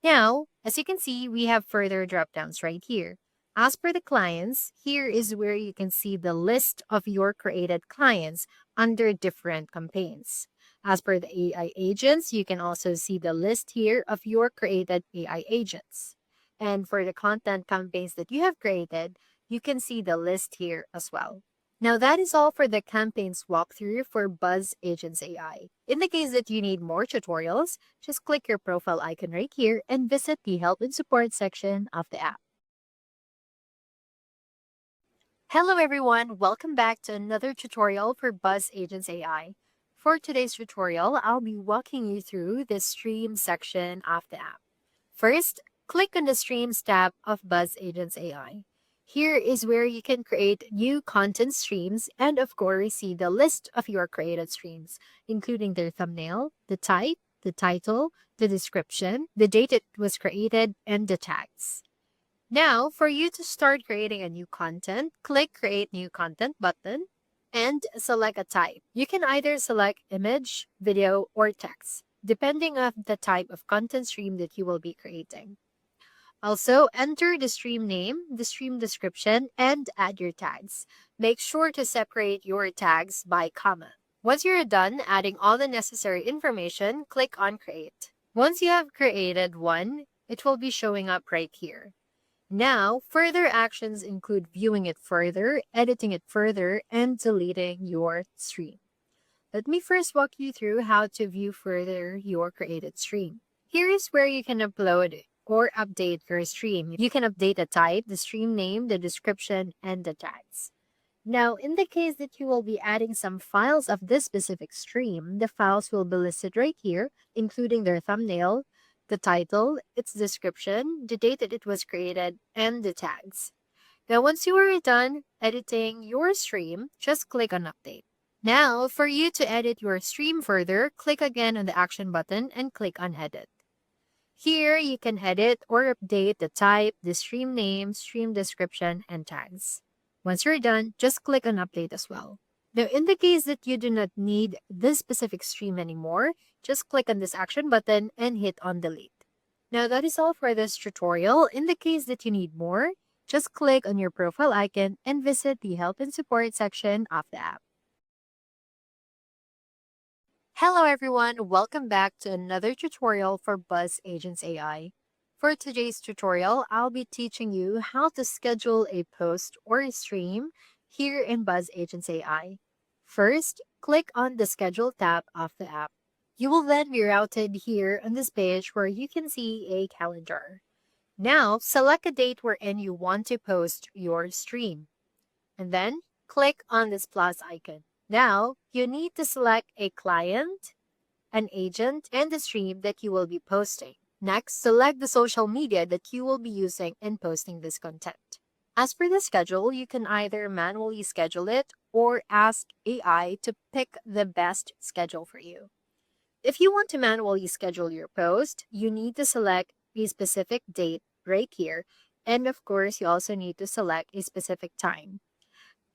Now, as you can see, we have further drop-downs right here. As per the clients, here is where you can see the list of your created clients under different campaigns. As per the AI agents, you can also see the list here of your created AI agents. And for the content campaigns that you have created, you can see the list here as well. Now that is all for the campaigns walkthrough for BuzzAgentsAI. In the case that you need more tutorials, just click your profile icon right here and visit the help and support section of the app. Hello everyone, welcome back to another tutorial for BuzzAgentsAI. For today's tutorial, I'll be walking you through the stream section of the app. First, click on the Streams tab of BuzzAgentsAI. Here is where you can create new content streams and of course see the list of your created streams, including their thumbnail, the type, the title, the description, the date it was created, and the tags. Now, for you to start creating a new content, click Create New Content button and select a type. You can either select image, video, or text, depending on the type of content stream that you will be creating. Also, enter the stream name, the stream description, and add your tags. Make sure to separate your tags by comma. Once you're done adding all the necessary information, click on Create. Once you have created one, it will be showing up right here. Now, further actions include viewing it further, editing it further, and deleting your stream. Let me first walk you through how to view further your created stream. Here is where you can upload or update your stream. You can update the type, the stream name, the description, and the tags. Now, in the case that you will be adding some files of this specific stream, the files will be listed right here, including their thumbnail, the title, its description, the date that it was created, and the tags. Now, once you are done editing your stream, just click on Update. Now, for you to edit your stream further, click again on the Action button and click on Edit. Here, you can edit or update the type, the stream name, stream description, and tags. Once you're done, just click on Update as well. Now, in the case that you do not need this specific stream anymore, just click on this action button and hit on delete. Now, that is all for this tutorial. In the case that you need more, just click on your profile icon and visit the help and support section of the app. Hello everyone, welcome back to another tutorial for BuzzAgentsAI. For today's tutorial, I'll be teaching you how to schedule a post or a stream here in BuzzAgentsAI. First, click on the Schedule tab of the app. You will then be routed here on this page where you can see a calendar. Now, select a date wherein you want to post your stream. And then, click on this plus icon. Now, you need to select a client, an agent, and the stream that you will be posting. Next, select the social media that you will be using in posting this content. As per the schedule, you can either manually schedule it or ask AI to pick the best schedule for you. If you want to manually schedule your post, you need to select a specific date right here. And of course, you also need to select a specific time.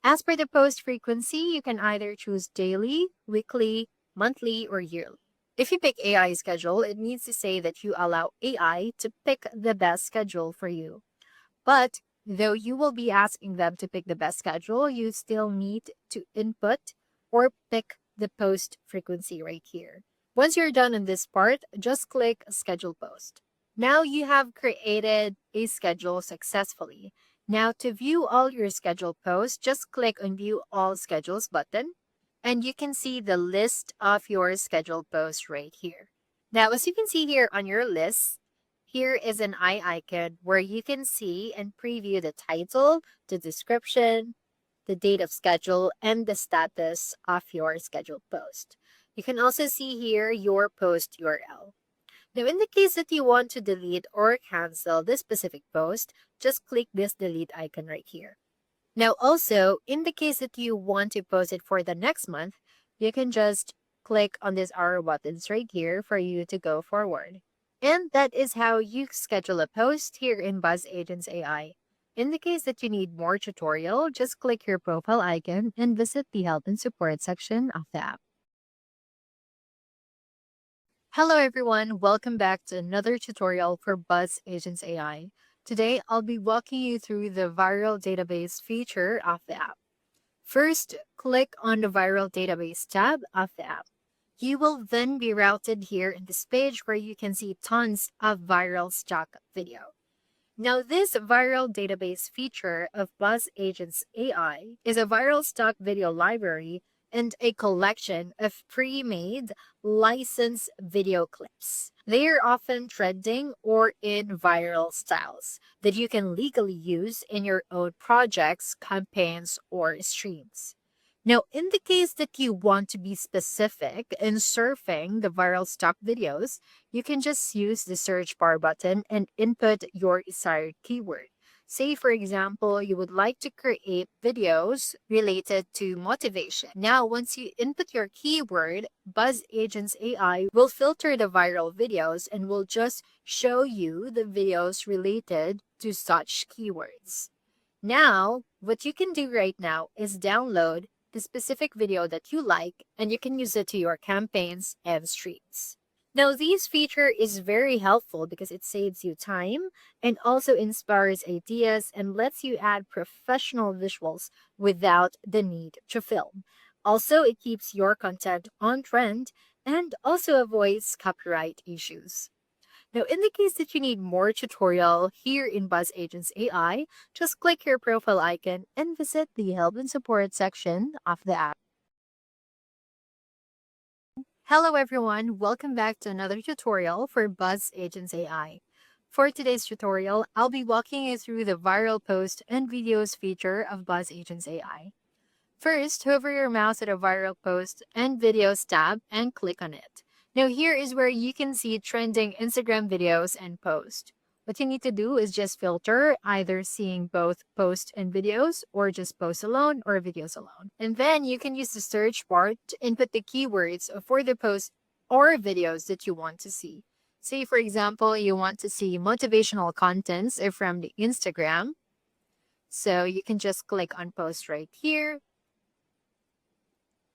As per the post frequency, you can either choose daily, weekly, monthly, or yearly. If you pick AI schedule, it needs to say that you allow AI to pick the best schedule for you. But though you will be asking them to pick the best schedule, you still need to input or pick the post frequency right here. Once you're done in this part, just click Schedule Post. Now you have created a schedule successfully. Now to view all your scheduled posts, just click on View All Schedules button, and you can see the list of your scheduled posts right here. Now, as you can see here on your list, here is an eye icon where you can see and preview the title, the description, the date of schedule, and the status of your scheduled post. You can also see here your post URL. Now, in the case that you want to delete or cancel this specific post, just click this delete icon right here. Now, also, in the case that you want to post it for the next month, you can just click on this arrow buttons right here for you to go forward. And that is how you schedule a post here in BuzzAgentsAI. In the case that you need more tutorial, just click your profile icon and visit the help and support section of the app. Hello everyone, welcome back to another tutorial for BuzzAgentsAI. Today, I'll be walking you through the viral database feature of the app. First, click on the viral database tab of the app. You will then be routed here in this page where you can see tons of viral stock video. Now, this viral database feature of BuzzAgentsAI is a viral stock video library and a collection of pre-made licensed video clips. They are often trending or in viral styles that you can legally use in your own projects, campaigns, or streams. Now, in the case that you want to be specific in surfing the viral stock videos, you can just use the search bar button and input your desired keyword. Say, for example, you would like to create videos related to motivation. Now, once you input your keyword, BuzzAgentsAI will filter the viral videos and will just show you the videos related to such keywords. Now, what you can do right now is download the specific video that you like, and you can use it to your campaigns and streams. Now, this feature is very helpful because it saves you time and also inspires ideas and lets you add professional visuals without the need to film. Also, it keeps your content on trend and also avoids copyright issues. Now, in the case that you need more tutorial here in BuzzAgentsAI, just click your profile icon and visit the help and support section of the app. Hello everyone, welcome back to another tutorial for BuzzAgentsAI. For today's tutorial, I'll be walking you through the viral post and videos feature of BuzzAgentsAI. First, hover your mouse at a viral post and videos tab and click on it. Now here is where you can see trending Instagram videos and posts. What you need to do is just filter either seeing both posts and videos or just posts alone or videos alone. And then you can use the search bar to input the keywords for the posts or videos that you want to see. Say, for example, you want to see motivational contents from the Instagram. So you can just click on post right here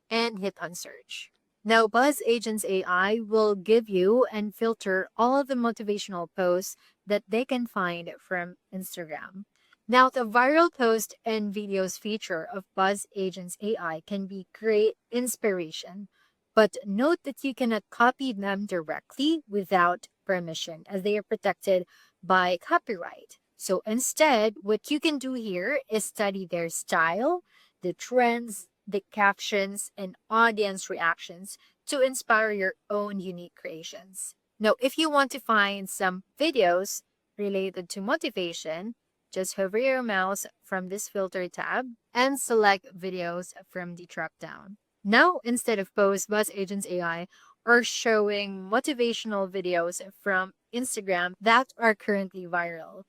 and hit on search. Now, BuzzAgentsAI will give you and filter all of the motivational posts that they can find from Instagram. Now, the viral post and videos feature of BuzzAgentsAI can be great inspiration, but note that you cannot copy them directly without permission as they are protected by copyright. So instead, what you can do here is study their style, the trends, the captions, and audience reactions to inspire your own unique creations. Now, if you want to find some videos related to motivation, just hover your mouse from this filter tab and select videos from the drop down. Now, instead of post, BuzzAgentsAI or showing motivational videos from Instagram that are currently viral.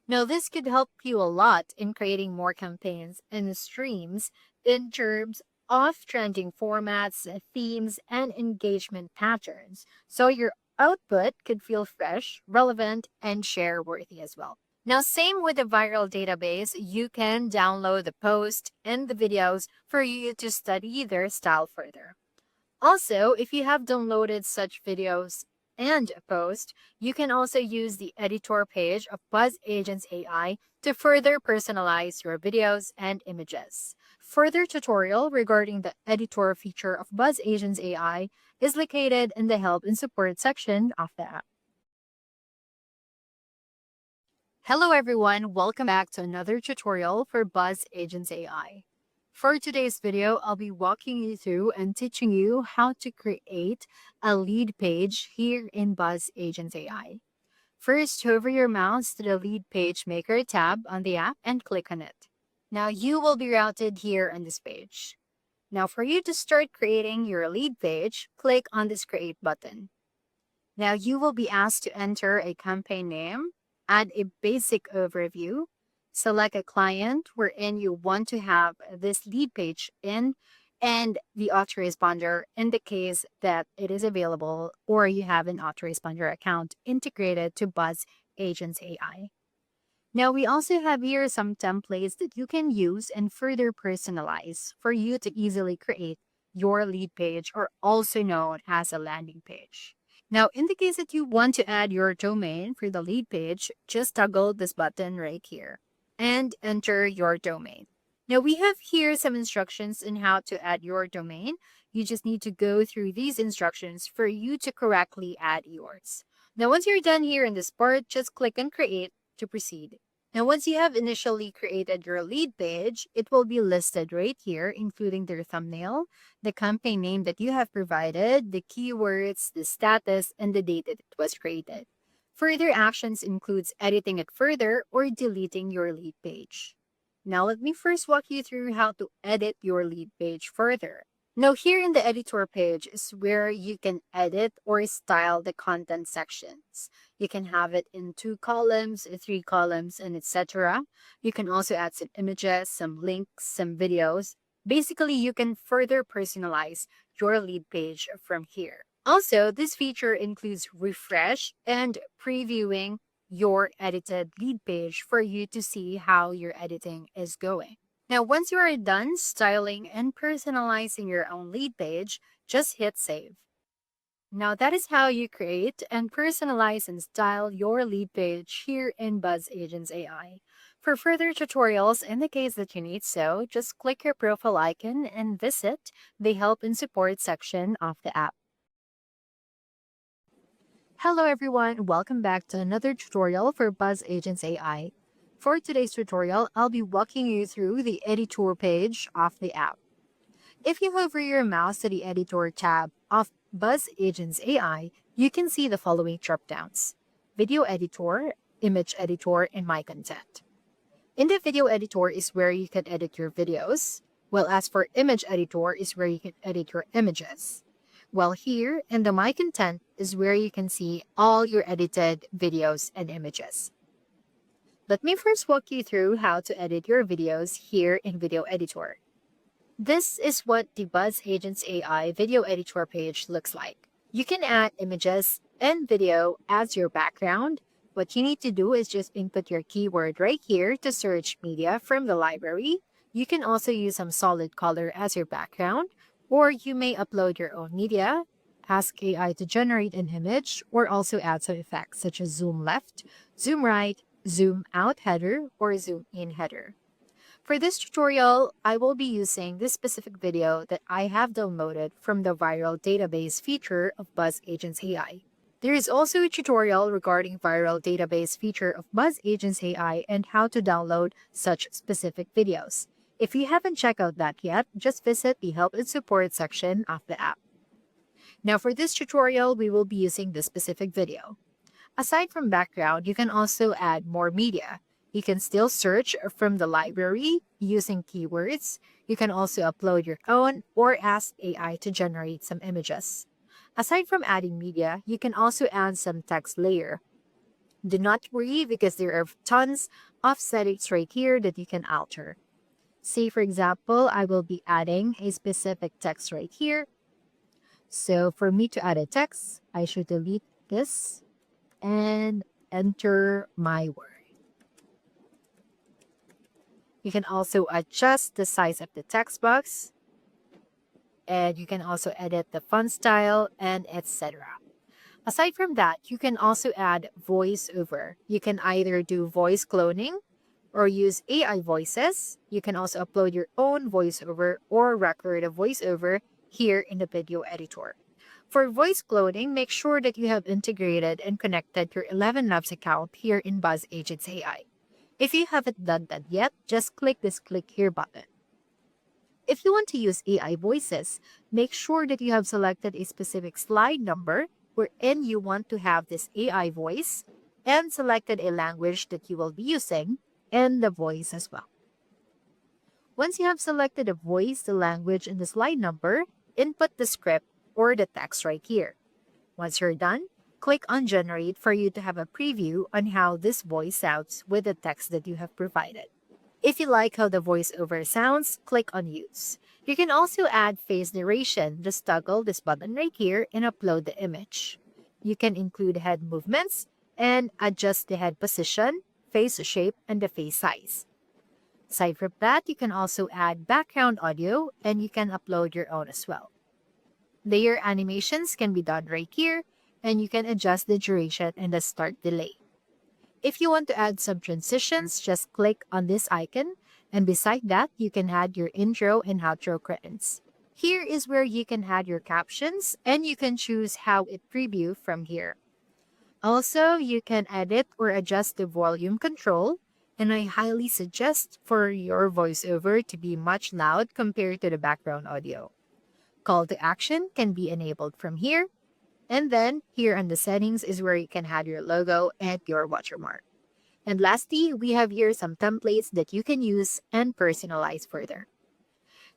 Now, this could help you a lot in creating more campaigns and streams in terms of trending formats, themes, and engagement patterns. So your output could feel fresh, relevant, and share worthy as well. Now, same with the viral database, you can download the post and the videos for you to study their style further. Also, if you have downloaded such videos and a post, you can also use the editor page of BuzzAgentsAI to further personalize your videos and images. Further tutorial regarding the editor feature of BuzzAgentsAI is located in the help and support section of the app. Hello everyone, welcome back to another tutorial for BuzzAgentsAI. For today's video, I'll be walking you through and teaching you how to create a lead page here in BuzzAgentsAI. First, hover your mouse to the Lead Page Maker tab on the app and click on it. Now you will be routed here on this page. Now for you to start creating your lead page, click on this Create button. Now you will be asked to enter a campaign name, add a basic overview, select a client wherein you want to have this lead page in, and the autoresponder in the case that it is available or you have an autoresponder account integrated to BuzzAgentsAI. Now we also have here some templates that you can use and further personalize for you to easily create your lead page, or also known as a landing page. Now, in the case that you want to add your domain for the lead page, just toggle this button right here and enter your domain. Now we have here some instructions on how to add your domain. You just need to go through these instructions for you to correctly add yours. Now once you're done here in this part, just click on Create to proceed. Now once you have initially created your lead page, it will be listed right here, including their thumbnail, the campaign name that you have provided, the keywords, the status, and the date that it was created. Further actions includes editing it further or deleting your lead page. Now let me first walk you through how to edit your lead page further. Now here in the editor page is where you can edit or style the content sections. You can have it in 2 columns, 3 columns, and etc. You can also add some images, some links, some videos. Basically, you can further personalize your lead page from here. Also, this feature includes refresh and previewing your edited lead page for you to see how your editing is going. Now, once you are done styling and personalizing your own lead page, just hit save. Now, that is how you create and personalize and style your lead page here in BuzzAgentsAI. For further tutorials, in the case that you need so, just click your profile icon and visit the help and support section of the app. Hello everyone, welcome back to another tutorial for BuzzAgentsAI. For today's tutorial, I'll be walking you through the editor page of the app. If you hover your mouse to the editor tab of BuzzAgentsAI, you can see the following dropdowns: Video Editor, Image Editor, and My Content. In the Video Editor is where you can edit your videos, while as for Image Editor is where you can edit your images. While here in the My Content is where you can see all your edited videos and images. Let me first walk you through how to edit your videos here in Video Editor. This is what the BuzzAgentsAI Video Editor page looks like. You can add images and video as your background. What you need to do is just input your keyword right here to search media from the library. You can also use some solid color as your background, or you may upload your own media, ask AI to generate an image, or also add some effects such as zoom left, zoom right, zoom out header, or zoom in header. For this tutorial, I will be using this specific video that I have downloaded from the viral database feature of BuzzAgentsAI. There is also a tutorial regarding viral database feature of BuzzAgentsAI and how to download such specific videos. If you haven't checked out that yet, just visit the help and support section of the app. Now for this tutorial, we will be using this specific video. Aside from background, you can also add more media. You can still search from the library using keywords. You can also upload your own or ask AI to generate some images. Aside from adding media, you can also add some text layer. Do not worry because there are tons of settings right here that you can alter. Say for example, I will be adding a specific text right here. So for me to add a text, I should delete this and enter my word. You can also adjust the size of the text box, and you can also edit the font style and etc. Aside from that, you can also add voiceover. You can either do voice cloning or use AI voices. You can also upload your own voiceover or record a voiceover here in the video editor. For voice cloning, make sure that you have integrated and connected your 11 Labs account here in BuzzAgentsAI. If you haven't done that yet, just click this click here button. If you want to use AI voices, make sure that you have selected a specific slide number wherein you want to have this AI voice and selected a language that you will be using and the voice as well. Once you have selected the voice, the language, and the slide number, input the script or the text right here. Once you're done, click on Generate for you to have a preview on how this voice sounds with the text that you have provided. If you like how the voiceover sounds, click on Use. You can also add face narration. Just toggle this button right here and upload the image. You can include head movements and adjust the head position, face shape, and the face size. Aside from that, you can also add background audio and you can upload your own as well. Layer animations can be done right here, and you can adjust the duration and the start delay. If you want to add some transitions, just click on this icon, and beside that, you can add your intro and outro credits. Here is where you can add your captions, and you can choose how it preview from here. Also, you can edit or adjust the volume control, and I highly suggest for your voiceover to be much loud compared to the background audio. Call to action can be enabled from here. And then here on the settings is where you can add your logo and your watermark. And lastly, we have here some templates that you can use and personalize further.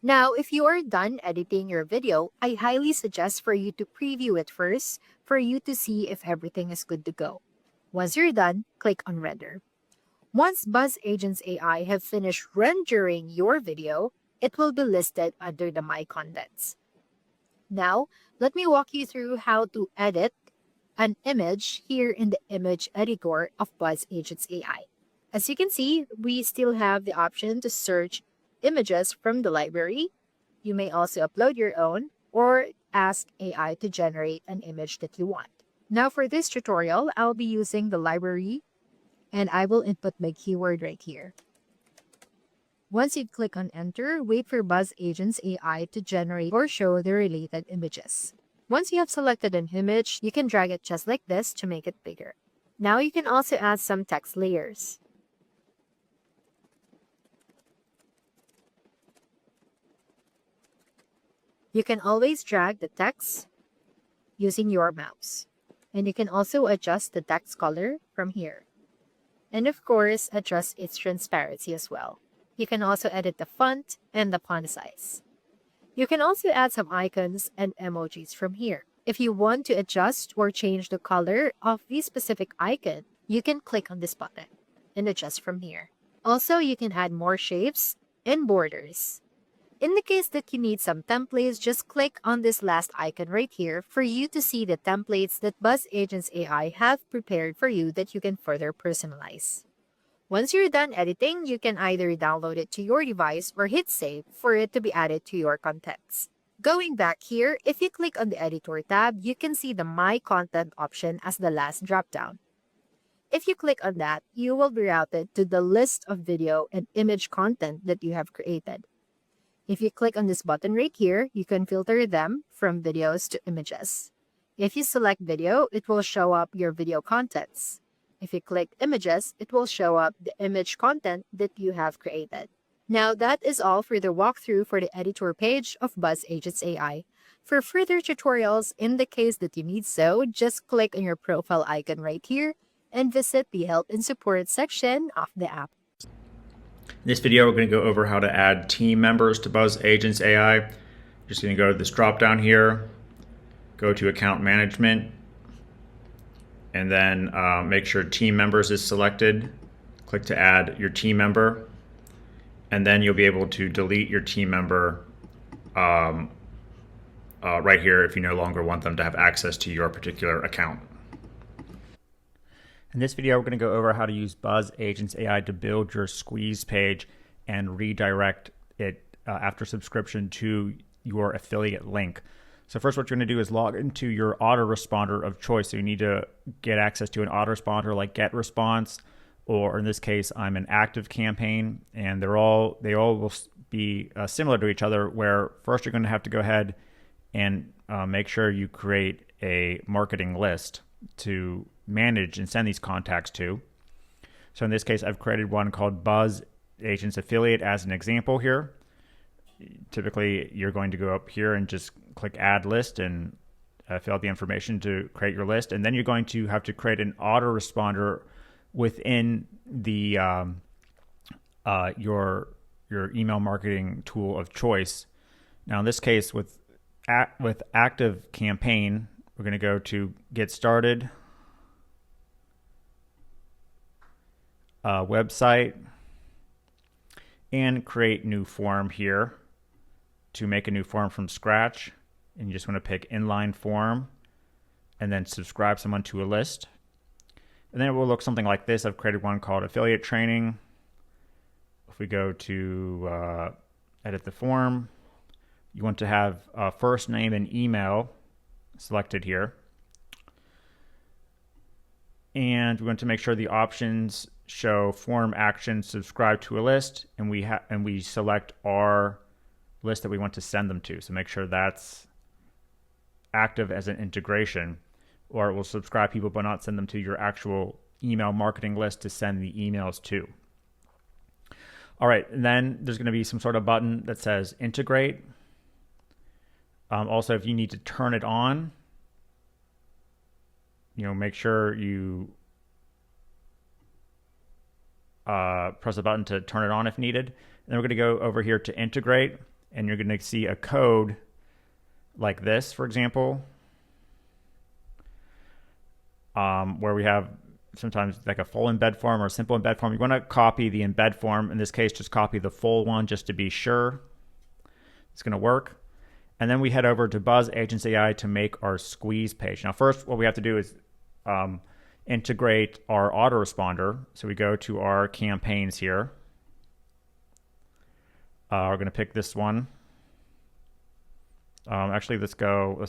Now, if you are done editing your video, I highly suggest for you to preview it first for you to see if everything is good to go. Once you're done, click on Render. Once BuzzAgentsAI have finished rendering your video, it will be listed under the My Contents. Now, let me walk you through how to edit an image here in the image editor of BuzzAgentsAI. As you can see, we still have the option to search images from the library. You may also upload your own or ask AI to generate an image that you want. Now for this tutorial, I'll be using the library and I will input my keyword right here. Once you click on enter, wait for BuzzAgentsAI to generate or show the related images. Once you have selected an image, you can drag it just like this to make it bigger. Now you can also add some text layers. You can always drag the text using your mouse. And you can also adjust the text color from here. And of course, adjust its transparency as well. You can also edit the font and the font size. You can also add some icons and emojis from here. If you want to adjust or change the color of the specific icon, you can click on this button and adjust from here. Also, you can add more shapes and borders. In the case that you need some templates, just click on this last icon right here for you to see the templates that BuzzAgentsAI have prepared for you that you can further personalize. Once you're done editing, you can either download it to your device or hit save for it to be added to your contents. Going back here, if you click on the editor tab, you can see the My Content option as the last dropdown. If you click on that, you will be routed to the list of video and image content that you have created. If you click on this button right here, you can filter them from videos to images. If you select video, it will show up your video contents. If you click images, it will show up the image content that you have created. Now that is all for the walkthrough for the editor page of BuzzAgentsAI. For further tutorials, in the case that you need so, just click on your profile icon right here and visit the help and support section of the app. In this video, we're going to go over how to add team members to BuzzAgentsAI. Just going to go to this drop down here, go to account management, and then make sure team members is selected. Click to add your team member, and then you'll be able to delete your team member right here if you no longer want them to have access to your particular account. In this video, we're going to go over how to use BuzzAgentsAI to build your squeeze page and redirect it after subscription to your affiliate link. So first, what you're going to do is log into your autoresponder of choice. So you need to get access to an autoresponder like GetResponse, or in this case, I'm an active campaign, and they all will be similar to each other, where first you're going to have to go ahead and make sure you create a marketing list to manage and send these contacts to. So in this case, I've created one called Buzz Agents Affiliate as an example here. Typically, you're going to go up here and just click Add List and fill out the information to create your list. And then you're going to have to create an autoresponder within the your email marketing tool of choice. Now, in this case, with Active Campaign, we're going to go to Get Started, website, and create new form here to make a new form from scratch. And you just want to pick inline form and then subscribe someone to a list. And then it will look something like this. I've created one called Affiliate Training. If we go to edit the form, you want to have first name and email selected here. And we want to make sure the options show form action, subscribe to a list, and we select our list that we want to send them to. So make sure that's active as an integration, or it will subscribe people but not send them to your actual email marketing list to send the emails to. All right, and then there's going to be some sort of button that says integrate. Also, if you need to turn it on, make sure you press a button to turn it on if needed. And then we're going to go over here to integrate, and you're going to see a code like this, for example, where we have sometimes like a full embed form or a simple embed form. You want to copy the embed form. In this case, just copy the full one just to be sure it's going to work. And then we head over to BuzzAgentsAI to make our squeeze page. Now, first, what we have to do is integrate our autoresponder. So we go to our campaigns here. We're going to pick this one. Actually, let's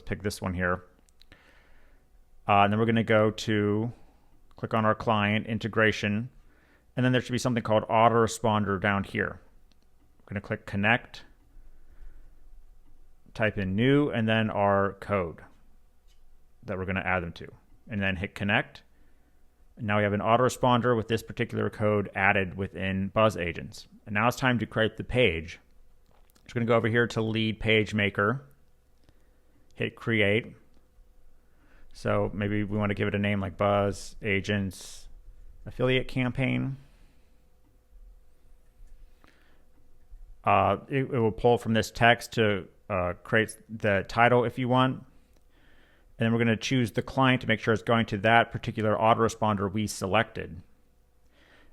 pick this one here. And then we're going to go to click on our client integration. And then there should be something called autoresponder down here. We're going to click connect, type in new, and then our code that we're going to add them to, and then hit connect. And now we have an autoresponder with this particular code added within BuzzAgents. And now it's time to create the page. We're going to go over here to lead page maker, hit create. So maybe we want to give it a name like Buzz Agents Affiliate Campaign. It will pull from this text to create the title if you want. And then we're going to choose the client to make sure it's going to that particular autoresponder we selected.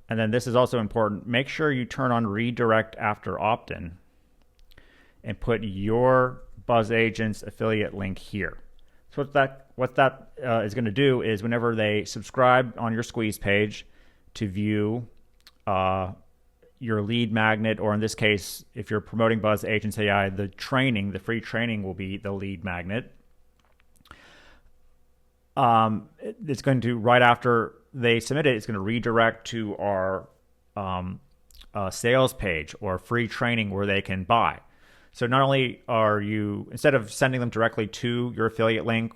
And then this is also important. Make sure you turn on redirect after opt-in and put your BuzzAgents affiliate link here. So what that is going to do is whenever they subscribe on your squeeze page to view your lead magnet, or in this case, if you're promoting BuzzAgentsAI, the free training will be the lead magnet. It's going to, right after they submit it, it's going to redirect to our sales page or free training where they can buy. So not only are you, instead of sending them directly to your affiliate link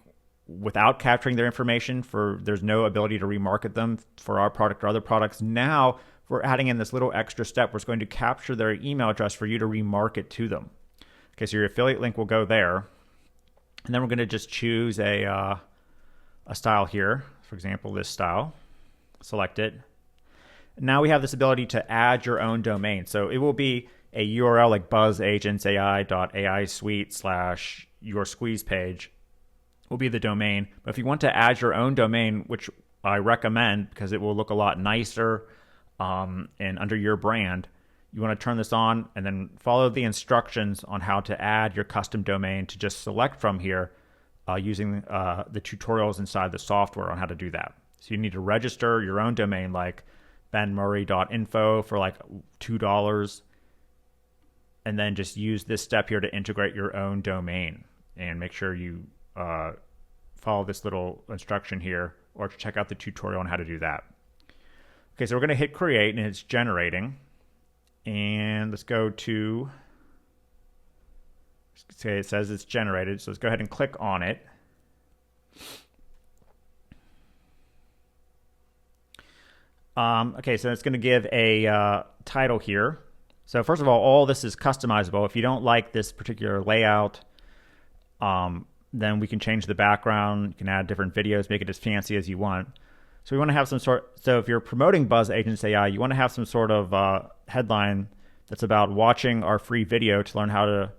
without capturing their information, there's no ability to remarket them for our product or other products, now we're adding in this little extra step where it's going to capture their email address for you to remarket to them. Okay, so your affiliate link will go there. And then we're going to just choose a style here. For example, this style. Select it. Now we have this ability to add your own domain. So it will be a URL like buzzagentsai.ai suite /your squeeze page. will be the domain. But if you want to add your own domain, which I recommend because it will look a lot nicer and under your brand, you want to turn this on and then follow the instructions on how to add your custom domain to just select from here using the tutorials inside the software on how to do that. So you need to register your own domain like benmurray.info for like $2, and then just use this step here to integrate your own domain, and make sure you follow this little instruction here or check out the tutorial on how to do that. Okay, so we're going to hit create and it's generating. And let's go to, say it says it's generated, so let's go ahead and click on it. Okay, so it's going to give a title here. So first of all this is customizable. If you don't like this particular layout, then we can change the background. You can add different videos, make it as fancy as you want. So we want to have some sort, so if you're promoting BuzzAgentsAI, you want to have some sort of headline that's about watching our free video to learn how to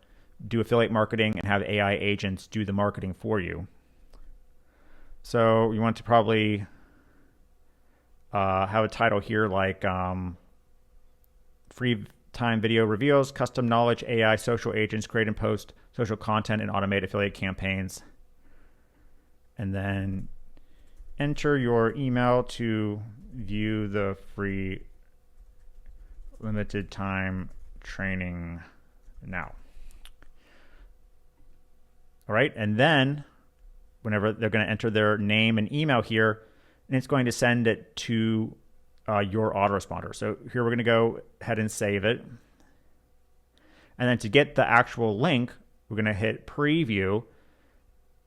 do affiliate marketing and have AI agents do the marketing for you. So you want to probably have a title here like free time video reveals, custom knowledge, AI social agents create and post social content and automate affiliate campaigns. And then enter your email to view the free limited time training now. All right, and then whenever they're going to enter their name and email here, and it's going to send it to your autoresponder. So here we're going to go ahead and save it. And then to get the actual link, we're going to hit preview,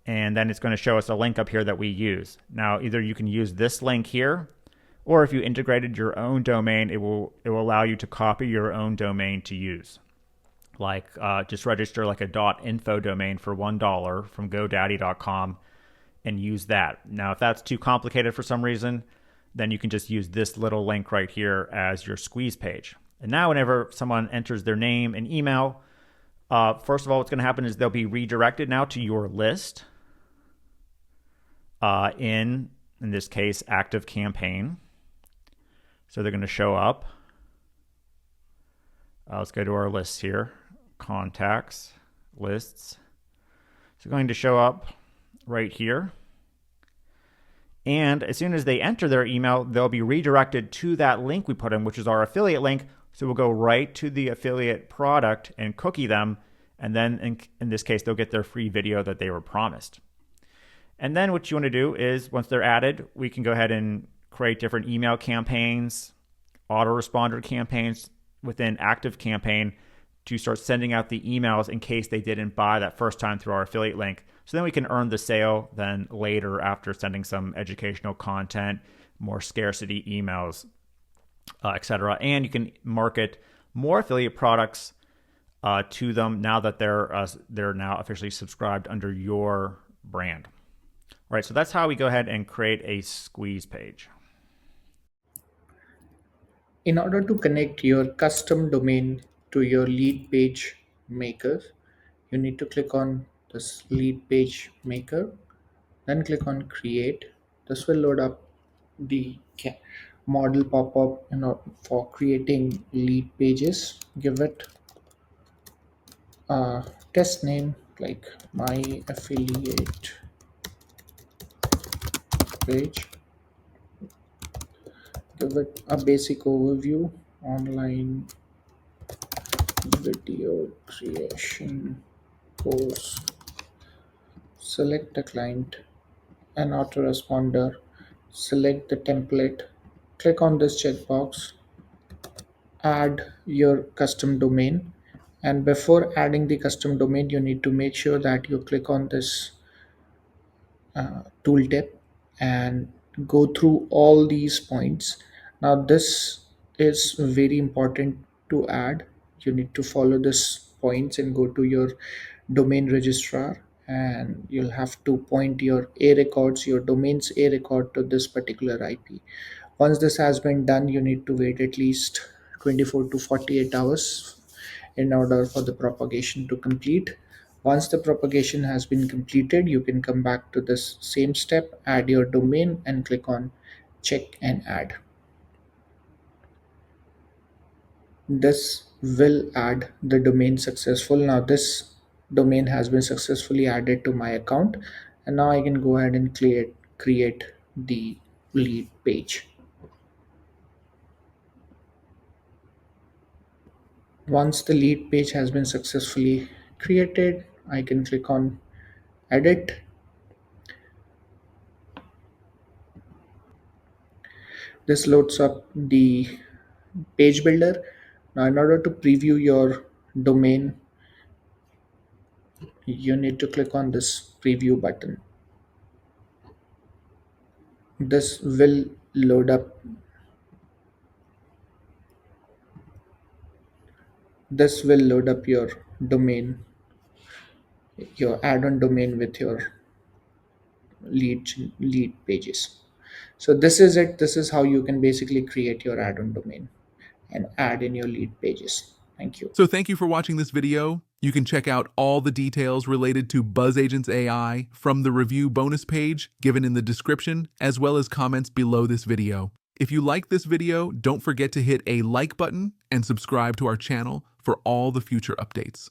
and then it's going to show us a link up here that we use. Now, either you can use this link here, or if you integrated your own domain, it will allow you to copy your own domain to use. Like just register like a .info domain for $1 from GoDaddy.com and use that. Now, if that's too complicated for some reason, then you can just use this little link right here as your squeeze page. And now whenever someone enters their name and email, first of all, what's going to happen is they'll be redirected now to your list in this case, active campaign. So they're going to show up. Let's go to our lists here, contacts, lists. So going to show up right here. And as soon as they enter their email, they'll be redirected to that link we put in, which is our affiliate link. So we'll go right to the affiliate product and cookie them. And then in this case, they'll get their free video that they were promised. And then what you want to do is once they're added, we can go ahead and create different email campaigns, autoresponder campaigns within active campaign to start sending out the emails in case they didn't buy that first time through our affiliate link. So then we can earn the sale then later after sending some educational content, more scarcity emails, etc. And you can market more affiliate products to them now that they're now officially subscribed under your brand. All right, so that's how we go ahead and create a squeeze page. In order to connect your custom domain to your lead page maker, you need to click on this lead page maker, then click on create. This will load up the model pop-up for creating lead pages. Give it a test name like my affiliate page. Give it a basic overview, online video creation course. Select the client and autoresponder. Select the template. Click on this checkbox. Add your custom domain. And before adding the custom domain, you need to make sure that you click on this tooltip and go through all these points. Now this is very important to add. You need to follow this points and go to your domain registrar, and you'll have to point your A records, your domain's A record to this particular IP. Once this has been done, you need to wait at least 24 to 48 hours in order for the propagation to complete. Once the propagation has been completed, you can come back to this same step, add your domain, and click on check and add. This will add the domain successful. Now this domain has been successfully added to my account, and now I can go ahead and create the lead page. Once the lead page has been successfully created, I can click on edit. This loads up the page builder. Now in order to preview your domain, you need to click on this preview button. This will load up your domain, your add-on domain with your lead pages. So this is it. This is how you can basically create your add-on domain and add in your lead pages. Thank you. So thank you for watching this video. You can check out all the details related to BuzzAgents AI from the review bonus page given in the description, as well as comments below this video. If you like this video, don't forget to hit a like button and subscribe to our channel for all the future updates.